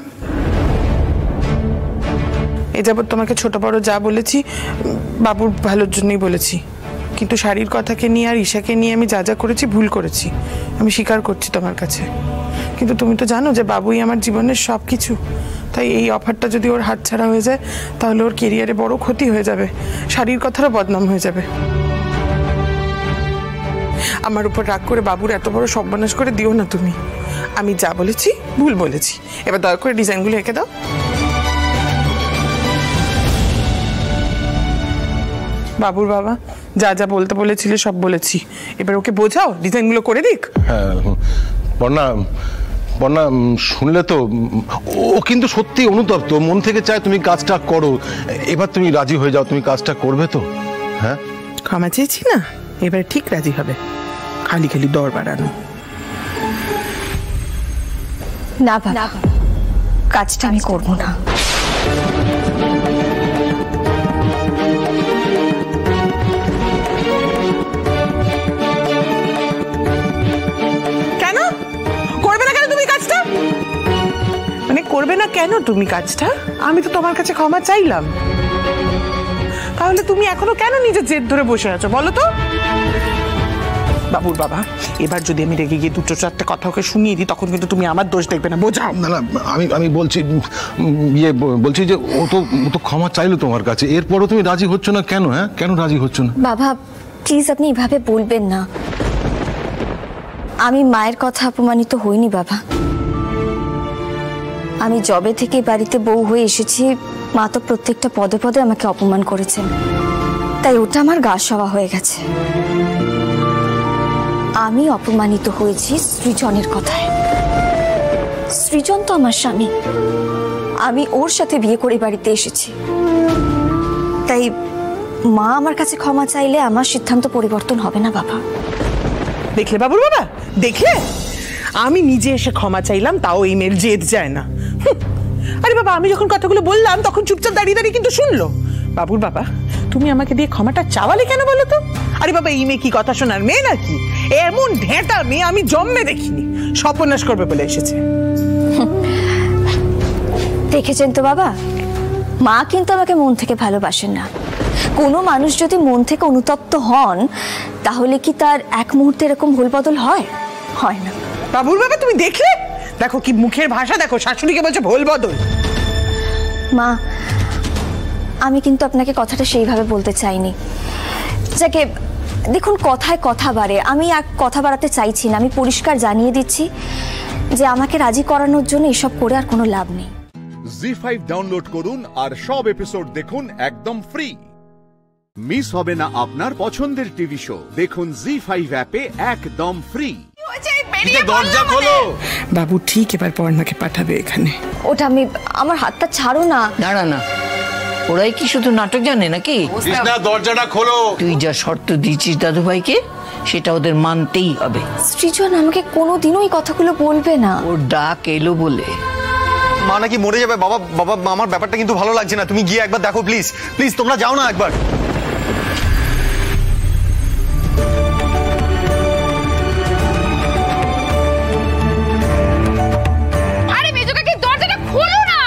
এ যাবৎ তোমাকে ছোট বড় যা বলেছি বাবুর ভালোর জন্যই বলেছি, কিন্তু শাড়ির কথাকে নিয়ে আর ঈশাকে নিয়ে আমি যা যা করেছি ভুল করেছি। আমি স্বীকার করছি তোমার কাছে। কিন্তু তুমি তো জানো যে বাবুই আমার জীবনের সব কিছু। তাই এই অফারটা যদি ওর হাতছাড়া হয়ে যায় তাহলে ওর কেরিয়ারে বড় ক্ষতি হয়ে যাবে, শাড়ির কথারও বদনাম হয়ে যাবে। আমার উপর রাগ করে বাবুর এত বড় সর্বনাশ করে দিও না তুমি। আমি যা বলেছি ভুল বলেছি, এবার দয়া করে ডিজাইনগুলো এঁকে দাও। বাবুর বাবা যা যা বলতে বলেছিলে সব বলেছি, এবার ওকে বোঝাও ডিজাইনগুলো করে দিক। হ্যাঁ বন্যা, বন্যা শুনলে তো, ও কিন্তু সত্যি অনুতপ্ত, মন থেকে চায় তুমি কাজটা করো। এবার তুমি রাজি হয়ে যাও, তুমি কাজটা করবে তো? হ্যাঁ ক্ষমা চেয়েছি না, এবার ঠিক রাজি হবে। খালি খালি দর বাড়ানো না বাবা, কাজটা আমি করব না। কেন করবে না? কেন তুমি কাজটা মানে করবে না কেন তুমি কাজটা? আমি তো তোমার কাছে ক্ষমা চাইলাম, তাহলে তুমি এখনো কেন নিজের জেদ ধরে বসে আছো বলো তো? বাবুর বাবা, এবার যদি আমি রেগে গিয়ে দুটো চারটে কথা ওকে শুনিয়ে দিই তখন কিন্তু তুমি আমার দোষ দেখবে না, বোঝাও। না না, আমি বলছি বলছি যে ও তো ক্ষমা চাইলো তোমার কাছে, এরপরও তুমি রাজি হচ্ছ না কেন? হ্যাঁ কেন রাজি হচ্ছ না? বাবা প্লিজ আপনি এভাবে বলবেন না। আমি মায়ের কথা অপমানিত হইনি বাবা। আমি জবে থেকে বাড়িতে বউ হয়ে এসেছি, মা তো প্রত্যেকটা পদে পদে আমাকে অপমান করেছেন, তাই ওটা আমার গা সওয়া হয়ে গেছে। আমি অপমানিত হয়েছি সৃজনের কথায়। সৃজন তো আমার স্বামী, আমি ওর সাথে বিয়ে করে বাড়িতে এসেছি, তাই মা আমার কাছে ক্ষমা চাইলে আমার সিদ্ধান্ত পরিবর্তন হবে না বাবা। দেখলে বাবুর বাবা, দেখলে আমি নিজে এসে ক্ষমা চাইলাম, তাও এই মেয়ের জেদ যায় না। আরে বাবা, আমি যখন কথাগুলো বললাম তখন চুপচাপ দাঁড়িয়ে দাঁড়িয়ে কিন্তু শুনলো। বাবুর বাবা, তুমি আমাকে দিয়ে ক্ষমাটা চাওয়ালে কেন বলো তো? আরে বাবা, এই মেয়ে কি কথা শোনার মেয়ে নাকি? এমন ঢেঁটা মেয়ে আমি জন্মে দেখিনি, সর্বনাশ করবে বলে এসেছে। দেখেছেন তো বাবা, মা কিন্তু আমাকে মন থেকে ভালোবাসেন না। কোনো মানুষ যদি মন থেকে অনুতপ্ত হন তাহলে কি তার এক মুহূর্তে এরকম ভুল বদল হয়? হয় না। বাবুর বাবা, তুমি দেখলে, দেখো কি মুখের ভাষা, দেখো শাশুড়িকে বলছে ভুল বদল। মা, আমি কিন্তু আপনাকে কথাটা সেইভাবে বলতে চাইনি। যাকে দেখুন, কথায় কথা বাড়ে, আমি আর কথা বাড়াতে চাইছি না। আমি পরিষ্কার জানিয়ে দিচ্ছি যে আমাকে রাজি করানোর জন্য এসব করে আর কোনো লাভ নেই। জি5 ডাউনলোড করুন আর সব এপিসোড দেখুন একদম ফ্রি। মিস হবে না আপনার পছন্দের টিভি শো। দেখুন জি5 অ্যাপে একদম ফ্রি। দরজা খোলো। বাবু ঠিক এবার পর্ণাকে পাঠাবে এখানে। ওটা আমি, আমার হাতটা ছাড়ো না। দাঁড়া না, ওরাই কি শুধু নাটক জানে নাকি? দরজাটা খোলো। তুই যা শর্ত দিয়েছিস দাদু ভাইকে সেটা ওদের মানতেই হবে। সৃজন আমাকে কোনোদিনও এই কথাগুলো বলবে না। ওর ডাক এলো বলে। মা নাকি মরে যাবে। বাবা বাবা, আমার ব্যাপারটা কিন্তু ভালো লাগছে না, তুমি গিয়ে একবার দেখো প্লিজ। প্লিজ তোমরা যাও না একবার। আরে মেজো কাকি, দরজাটা খোলো না।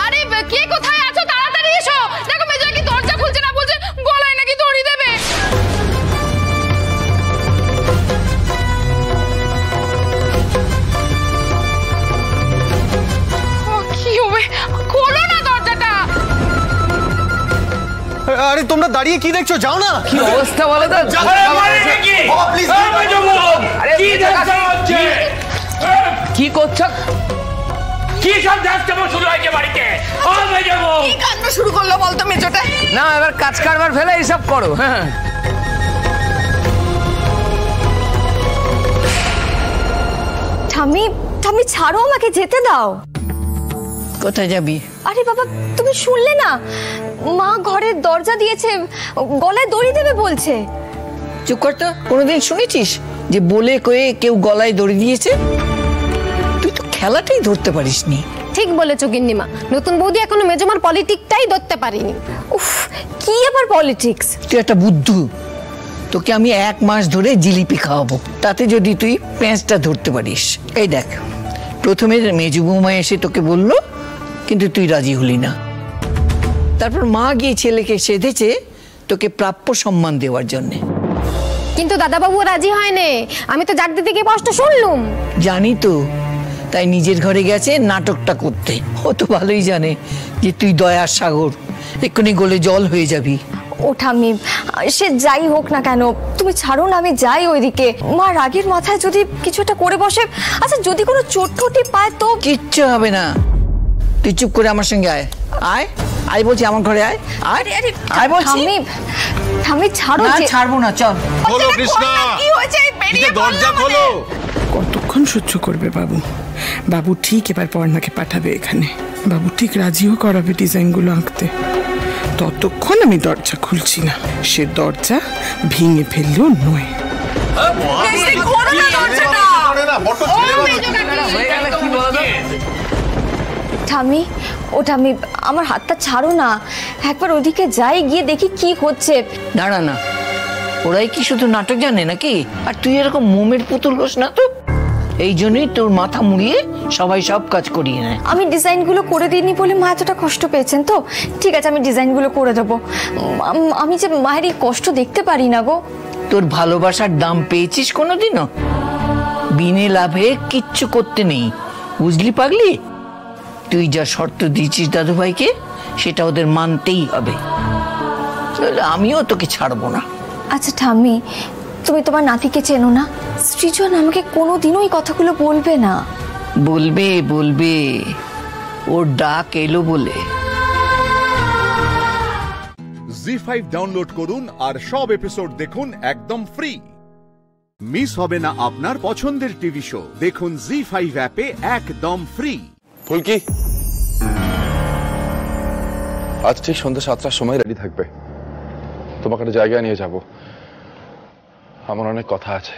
আরে কে কোথায় আছো? তাড়াতাড়ি এসো। দেখো মেজো কাকি দরজা খুলছে না, বলছে গলায় নাকি দড়ি দেবে। কি হবে? খোলো না দরজাটা। আরে তোমরা দাঁড়িয়ে কি দেখছো? যাও না। কি অবস্থা বলো তো? কি করছো? কি সব যাচ্ছে শুরু হয়েছে বাড়িতে? কি কাণ্ড শুরু করলো বলতো মেজোটা? না, এবার কাজ কারবার ফেলে এইসব করো। হ্যাঁ, ঠাম্মি, ঠাম্মি ছাড়ো, আমাকে যেতে দাও। কোথায় যাবি? আরে বাবা, তুমি শুনলে না? মা ঘরের দরজা দিয়েছে, গলায় দড়ি দেবে বলছে। চুপ কর তো। কোনোদিন শুনেছিস যে বলে কয়ে কেউ গলায় দড়ি দিয়েছে? তুই তো খেলাটাই ধরতে পারিসনি। ঠিক বলেছো গিন্নিমা, নতুন বৌদি এখনো মেজমার পলিটিক্সটাই ধরতে পারিনি। উফ, কি আবার পলিটিক্স? তুই একটা বুদ্ধু, তোকে আমি 1 মাস ধরে জিলিপি খাওয়াবো, তাতে যদি তুই প্যাঁচটা ধরতে পারিস। এই দেখ, প্রথমে মেজু বৌমা এসে তোকে বললো, কিন্তু তুই রাজি হলি না। তারপর মা গিয়ে ছেলেকে সেধেছে তোকে প্রাপ্য সম্মান দেওয়ার জন্যে। কিন্তু দাদাবাবু রাজি হয়নি, আমি তো জাগ দিতে গিয়ে কষ্ট শুনলুম। জানি তো, তাই নিজের ঘরে গেছে নাটকটা করতে। ও তো ভালোই জানে যে তুই দয়ার সাগর, এক্ষুনি গলে জল হয়ে যাবি। ও ঠাম্মি, সে যাই হোক না কেন, তুমি ছাড়ো না, আমি যাই ওইদিকে। মা রাগের মাথায় যদি কিছু একটা করে বসে, আচ্ছা যদি কোনো চোট ঠোঁটি পায় তো? কিচ্ছু হবে না, তুই চুপ করে আমার সঙ্গে আয়। আয় আয় বলছি, আমার ঘরে আয়। আরে আরে আয় বলছি। ঠাম্মি ছাড়ো। না ছাড়বো না, চল। খোলো কৃষ্ণা, কি হয়েছে? বেরিয়ে দরজা খোলো। কতক্ষণ সহ্য করবে বাবু? বাবু ঠিক এবার পর্ণাকে পাঠাবে এখানে, বাবু ঠিক রাজিও করাবে ডিজাইনগুলো আঁকতে। ততক্ষণ আমি দরজা খুলছি না, সে দরজা ভেঙে ফেললেও নয়। ঠাম্মি, ও ঠাম্মি, আমার হাতটা ছাড়ো না, একবার ওদিকে যাই, গিয়ে দেখি কি হচ্ছে। দাঁড়া না, ওরাই কি শুধু নাটক জানে নাকি? আর তুই এরকম মোমের পুতুল হোস না তো, এই জন্যই তোর মাথা মুড়িয়ে সবাই সব কাজ করিয়ে নেয়। আমি ডিজাইনগুলো করে দিইনি বলে মা এতটা কষ্ট পেয়েছেন তো? ঠিক আছে, আমি ডিজাইনগুলো করে দেবো। আমি যে মায়ের এই কষ্ট দেখতে পারি না গো। তোর ভালোবাসার দাম পেয়েছিস কোনোদিনও? বিনে লাভে কিচ্ছু করতে নেই, বুঝলি পাগলি? তুই যা শর্ত দিয়েছিস দাদু ভাইকে, সেটা ওদের মানতেই হবে। আমিও তোকে ছাড়বো না। আচ্ছা ঠাম্মি, তুমি তোমার নাতিকে চেনো না? সৃজন আমাকে কোনোদিনও এই কথাগুলো বলবে না। বলবে বলবে, ওর ডাক এলো বলে। জি5 ডাউনলোড করুন আর সব এপিসোড দেখুন একদম ফ্রি। মিস হবে না আপনার পছন্দের টিভি শো, দেখুন জি5 অ্যাপে একদম ফ্রি। ফুলকি, আজ ঠিক সন্ধ্যা 7টার সময় রেডি থাকবে, তোমাকে একটা জায়গায় নিয়ে যাব, আমার অনেক কথা আছে।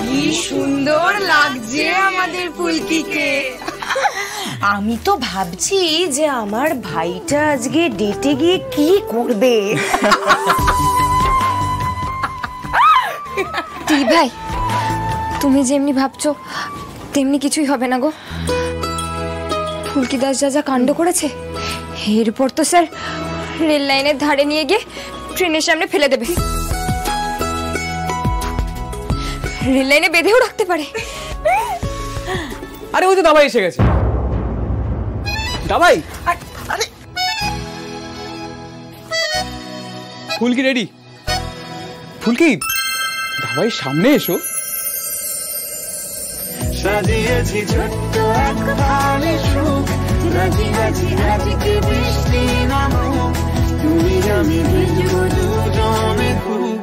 কি সুন্দর লাগছে আমাদের ফুলকিকে। আমি তো ভাবছি যে আমার ভাইটা আজকে ডেটে গিয়ে কি করবে। তুই ভাই, তুমি যেমনি ভাবছো তেমনি কিছুই হবে না গো। ফুলকি দাস যা যা কাণ্ড করেছে, এরপর তো স্যার রেল লাইনের ধারে নিয়ে গিয়ে ট্রেনের সামনে ফেলে দেবে, রেল লাইনে বেঁধেও রাখতে পারে। আরে ওই তো দাবাই এসে গেছে। দাবাই, ফুলকি রেডি? ফুলকি, দাবাই সামনে এসো। সাজিয়েছি ছোট্ট এক থালি সুখ, রাজি রাজি আজকে বৃষ্টি নামুক, তুমি আমি ভিজবো দুজনে খুব,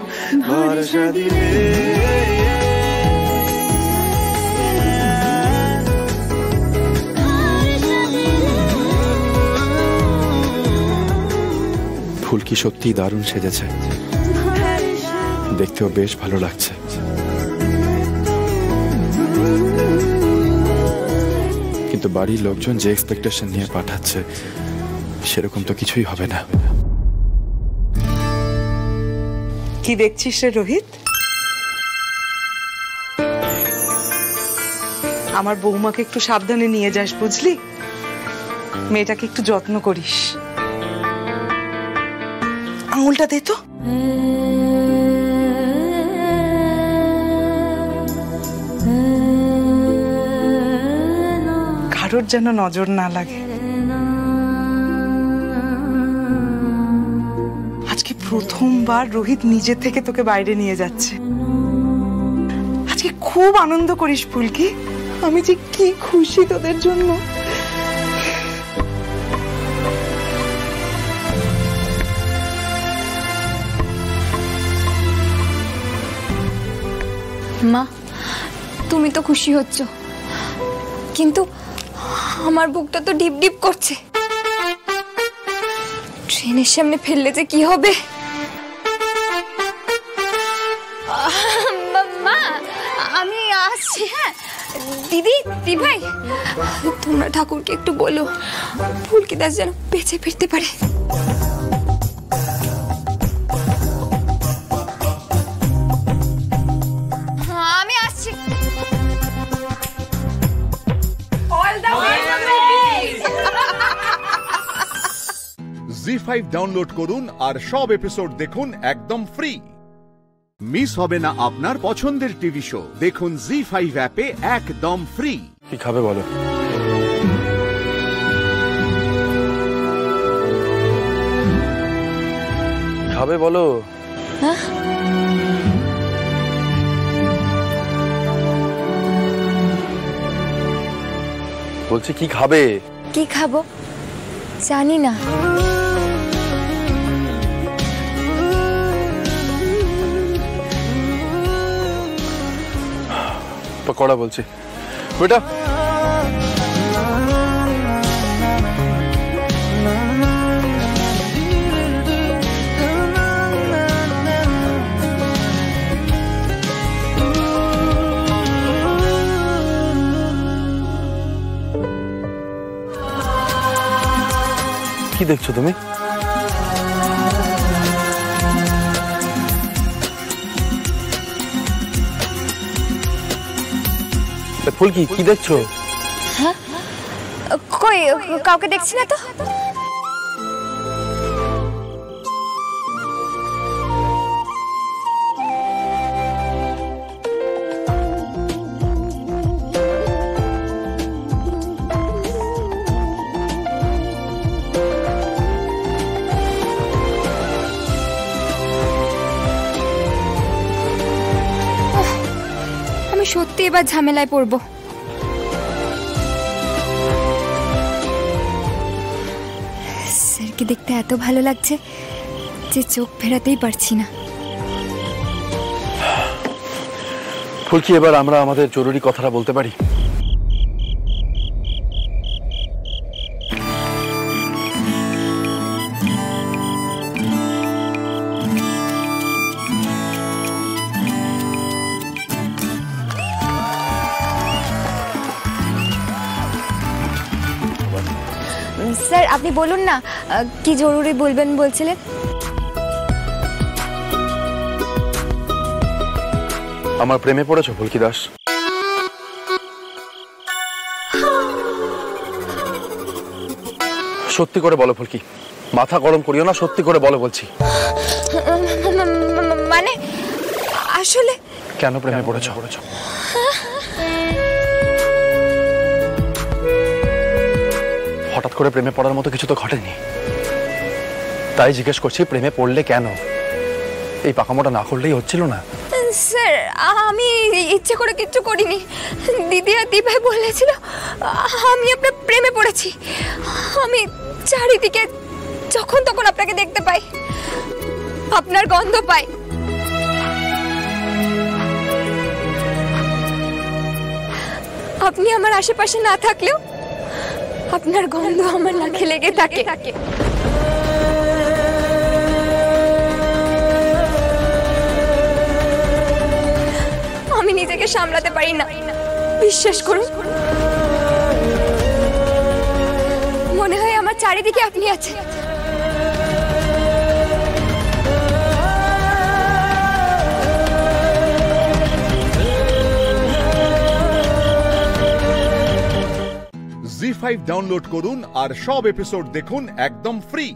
ভরসা দিলে ফুলকি সত্যিই দারুণ সেজেছে, দেখতেও বেশ ভালো লাগছে। কিন্তু বাড়ির লোকজন যে এক্সপেকটেশন নিয়ে পাঠাচ্ছে, সেরকম তো কিছুই হবে না। কি দেখছিস রে রোহিত? আমার বৌমাকে একটু সাবধানে নিয়ে যাস, বুঝলি? মেয়েটাকে একটু যত্ন করিস। আঙুলটা দে তো। কারোর যেন নজর না লাগে। আজকে প্রথমবার রোহিত নিজে থেকে তোকে বাইরে নিয়ে যাচ্ছে। আজকে খুব আনন্দ করিস ফুলকি, আমি যে কি খুশি তোদের জন্য। মা, তুমি তো খুশি হচ্ছ, কিন্তু আমার বুকটা তো ডিপ ডিপ করছে। ট্রেনের সামনে ফেললে যে কি হবে। মা, আমি আসছি। হ্যাঁ দিদি, দি ভাই, তোমরা ঠাকুরকে একটু বলো ফুলকি দাস যেন বেঁচে ফিরতে পারে। জি5 ডাউনলোড করুন আর সব এপিসোড দেখুন একদম ফ্রি। মিস হবে না আপনার পছন্দের টিভি শো। দেখুন জি5 অ্যাপে একদম ফ্রি। কি খাবে বলো? খাবে বলো? বলছি কি খাবে? কি খাবো জানি না। পকোড়া বলছি বেটা। কি দেখছো তুমি? ফুলকি কি দেখছো? হ্যাঁ কই কাউকে দেখছি না তো। আমি সত্যি এবার ঝামেলায় পড়বো। স্যারকে দেখতে এত ভালো লাগছে যে চোখ ফেরাতেই পারছি না। ফুলকি এবার আমরা আমাদের জরুরি কথাটা বলতে পারি? স্যার আপনি বলুন না কি জরুরি বলবেন বলছিলেন? আমার প্রেমে পড়েছো ফুলকি দাস? সত্যি করে বলো ফুলকি, মাথা গরম করিও না, সত্যি করে বলো বলছি। মানে আসলে কেন প্রেমে পড়েছো? হঠাৎ করে প্রেমে পড়ার মতো কিছু তো ঘটেনি, তাই জিজ্ঞেস করছি প্রেমে পড়লে কেন? এই পাকামোটা না করলেই হচ্ছিল না? স্যার আমি ইচ্ছে করে কিচ্ছু করিনি। দিদি আর দিভাই বলেছিল আমি আপনার প্রেমে পড়েছি। আমি চারিদিকে যখন তখন আপনাকে দেখতে পাই, আপনার গন্ধ পাই। আপনি আমার আশেপাশে না থাকলেও আপনার গন্ধ আমার নাকে লেগে থাকে। আমি নিজেকে সামলাতে পারি না, বিশ্বাস করুন। মনে হয় আমার চারিদিকে আপনি আছেন। জি5 ডাউনলোড করুন আর সব এপিসোড দেখুন একদম ফ্রি।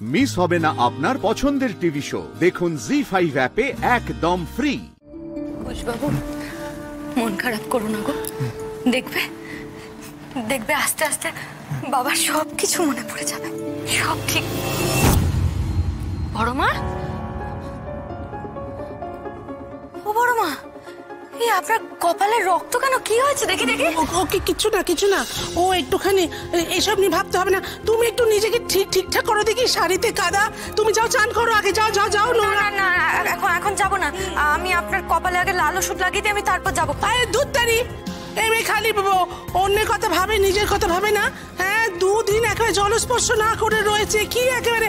মিস হবে না আপনার পছন্দের টিভি শো। দেখুন জি5 অ্যাপে একদম ফ্রি। বাবু মন খারাপ করো না গো, দেখবে দেখবে আস্তে আস্তে বাবার সব কিছু মনে পড়ে যাবে, সব ঠিক। বড় মা, ও বড় মা, এই আপনার কপালে রক্ত কেন? কি হয়েছে দেখি দেখি। ওকে কিছু না কিছু না, ও একটুখানি এসব নিয়ে ভাবতে হবে না। তুমি একটু নিজেকে ঠিকঠাক করো দেখি। শাড়িতে কাদা, তুমি যাও চান করো আগে, যাও যাও যাও। না না এখন যাবো না, আমি আপনার কপালে আগে লাল ওষুধ লাগিয়ে দিই, আমি তারপর যাবো। আরে দুধ তারি এমনি খালি অন্যের কথা ভাবে, নিজের কথা ভাবে না। হ্যাঁ দুদিন একেবারে জলস্পর্শ না করে রয়েছে, কি একেবারে।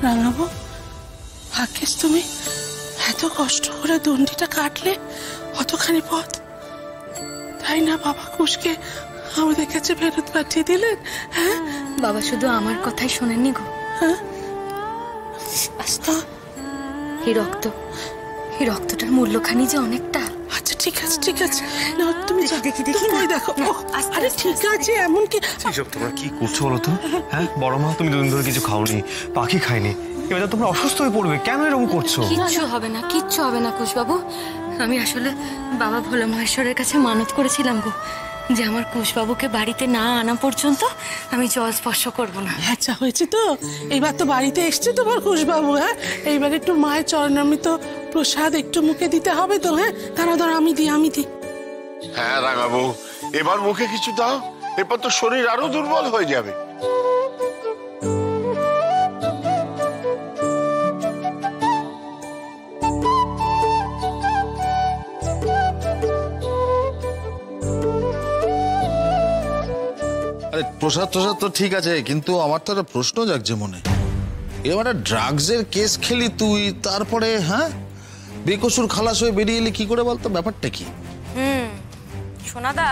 রাঙাবো ভাগ্যিস তুমি এত কষ্ট করে দণ্ডিটা কাটলে, অতখানি পথ, তাই না? বাবা কুশকে আমাদের কাছে ফেরত পাঠিয়ে দিলেন। হ্যাঁ বাবা শুধু আমার কথাই শোনেননি গো। হ্যাঁ এই রক্তটার মূল্যখানি যে অনেকটা। আচ্ছা ঠিক আছে ঠিক আছে না তুমি দেখি দেখি ওই দেখো আরে ঠিক আছে এমন কি এইসব তোমরা কি করছো বলো তো? হ্যাঁ বড় মা তুমি দুদিন ধরে কিছু খাওনি, পাখি খাইনি, এবার তোমরা অসুস্থ হয়ে পড়বে। কেন এরকম করছো? কিচ্ছু হবে না কুশবাবু। আমি আসলে বাবা ভোলা মহেশ্বরের কাছে মানত করেছিলাম গো, যে আমার কুশবাবুকে বাড়িতে না আনা পর্যন্ত আমি জল স্পর্শ করব না। আচ্ছা হয়েছে তো, এবার তো বাড়িতে এসছে তোমার কুশবাবু। হ্যাঁ এইবার একটু মায়ের চরণামৃত প্রসাদ একটু মুখে দিতে হবে তো। হ্যাঁ দাঁড়া আমি দিই। হ্যাঁ রাঙাবো, এবার মুখে কিছু দাও, এরপর তো শরীর আরো দুর্বল হয়ে যাবে। আরে প্রসাদ তো ঠিক আছে, কিন্তু আমার তো একটা প্রশ্ন জাগছে মনে। এরকম একটা ড্রাগসের কেস খেলি তুই, তারপরে হ্যাঁ বেকসুর খালাস হয়ে বেরিয়ে এলি কি করে বলতো? ব্যাপারটা কি? সোনাদা,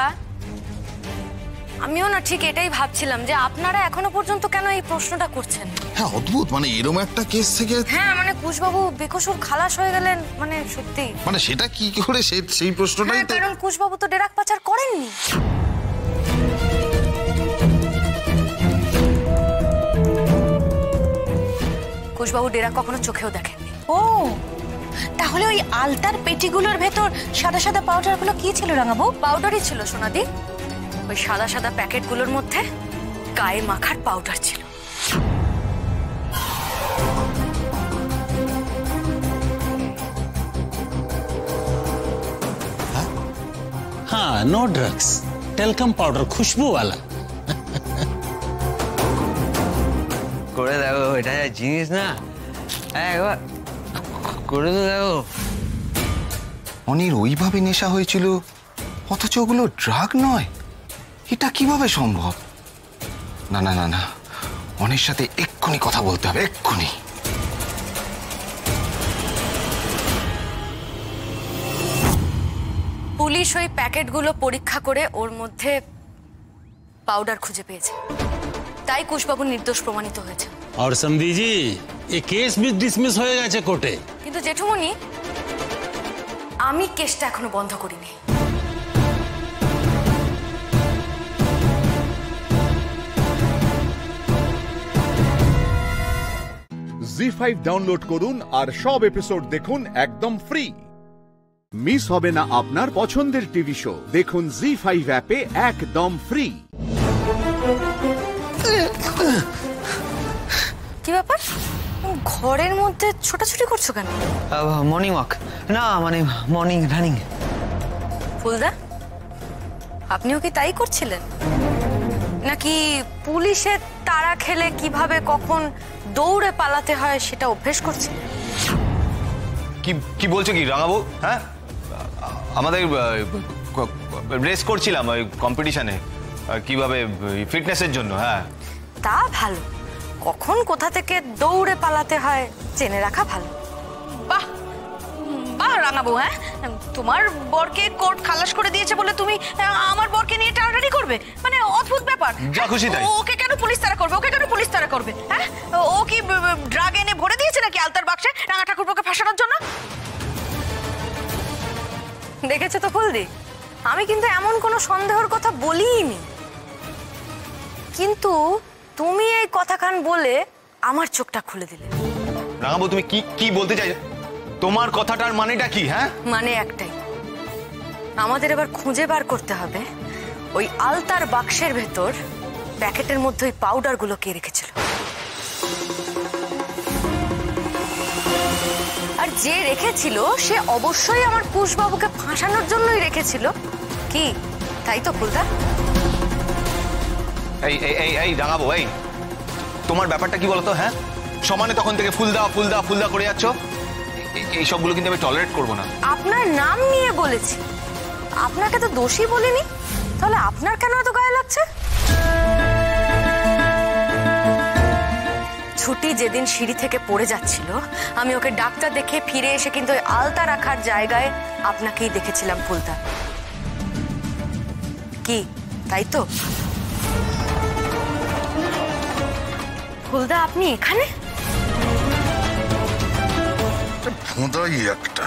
আমিও না ঠিক এটাই ভাবছিলাম যে আপনারা এখনো পর্যন্ত কেন এই প্রশ্নটা করছেন। হ্যাঁ অদ্ভুত, মানে এরকম একটা কেস থেকে হ্যাঁ মানে কুশবাবু বেকসুর খালাস হয়ে গেলেন, মানে সত্যি মানে সেটা কি করে সেই প্রশ্নটাই তো। কারণ কুশবাবু তো ডেরাক পাচার করেননি। কুশবাবু ডেরাক কখনো চোখেও দেখেননি। ও তাহলে ওই আলতার পেটিগুলোর ভেতর সাদা সাদা পাউডারগুলো কি ছিল রাঙাবো? পাউডারই ছিল সোনাদি। ওই সাদা সাদা প্যাকেটগুলোর মধ্যে গায়ে মাখার পাউডার ছিল। हाँ नो ड्रग्स, टेलकम पाउडर खुशबू वाला। করে দেখো, এটা জিনিস না একবার করে তো দেখো। অনির ওইভাবে নেশা হয়েছিল অথচ ওগুলো ড্রাগ নয়, এটা কিভাবে সম্ভব? না না না না, অনির সাথে এক্ষুনি কথা বলতে হবে, এক্ষুনি। পুলিশ ওই প্যাকেটগুলো পরীক্ষা করে ওর মধ্যে পাউডার খুঁজে পেয়েছে, তাই কুশবাবু নির্দোষ প্রমাণিত হয়েছে। और समधी जी ये केस भी डिसमिस হয়ে গেছে কোর্টে। কিন্তু জেঠুমনি, আমি কেসটা এখনো বন্ধ করিনি। জি5 ডাউনলোড করুন আর সব এপিসোড দেখুন একদম ফ্রি। মিস হবে না আপনার পছন্দের টিভি শো, দেখুন জি5 অ্যাপে একদম ফ্রি। কি ব্যাপার, ঘরের মধ্যে ছোটাছুটি করছো কেন? মর্নিং ওয়াক না, মানে মর্নিং রানিং। ফুলদা, আপনিও কি তাই করছিলেন? নাকি পুলিশের তাড়া খেলে কিভাবে কখন দৌড়ে পালাতে হয় সেটা অভ্যেস করছিলেন? কি বলছো কি রাঙাবো? হ্যাঁ আমাদের রেস করছিলাম ওই কম্পিটিশনে, কিভাবে ফিটনেসের জন্য। হ্যাঁ তা ভালো, কখন কোথা থেকে দৌড়ে পালাতে হয় জেনে রাখা ভালো। বাহ বাহ রাঙাবো, হ্যাঁ তোমার বরকে কোর্ট খালাস করে দিয়েছে বলে তুমি আমার বরকে নিয়ে টানাটানি করবে? মানে অদ্ভুত ব্যাপার। যা খুশি তাই। ওকে কেন পুলিশ তাড়া করবে? হ্যাঁ ও কি ড্রাগ এনে ভরে দিয়েছে নাকি আলতার বাক্সে রাঙা ঠাকুরপোকে ফাঁসানোর জন্য? দেখেছো তো ফুলদি, আমি কিন্তু এমন কোনো সন্দেহের কথা বলিনি, কিন্তু তুমি এই কথাখান বলে আমার চোখটা খুলে দিলে। রাঙাবো তুমি কি বলতে চাই? তোমার কথাটার মানেটা কি? হ্যাঁ মানে একটাই, আমাদের এবার খুঁজে বার করতে হবে ওই আলতার বাক্সের ভেতর প্যাকেটের মধ্যে ওই পাউডারগুলো কে রেখেছিল, আর যে রেখেছিল সে অবশ্যই আমার কুশবাবুকে ফাঁসানোর জন্যই রেখেছিল। কি তাই তো ফুলদা? এই রাঙাবো, এই তোমার ব্যাপারটা কি বলতো? হ্যাঁ সমানে তখন থেকে ফুলদা করে যাচ্ছ, এই সবগুলো কিন্তু আমি টলারেট করবো না। আপনার নাম নিয়ে বলেছি, আপনাকে তো দোষী বলিনি, তাহলে আপনার কেন এত গায়ে লাগছে? ছুটি যেদিন সিঁড়ি থেকে পড়ে যাচ্ছিল, আমি ওকে ডাক্তার দেখে ফিরে এসে কিন্তু ওই আলতা রাখার জায়গায় আপনাকেই দেখেছিলাম ফুলদা। কি তাই তো? ফুলদা আপনি এখানে? ভোঁদাই একটা,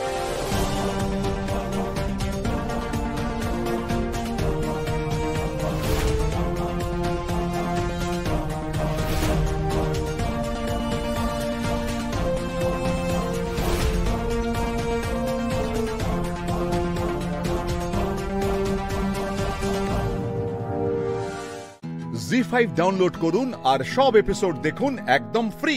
জি5 ডাউনলোড করুন আর সব এপিসোড দেখুন একদম ফ্রি।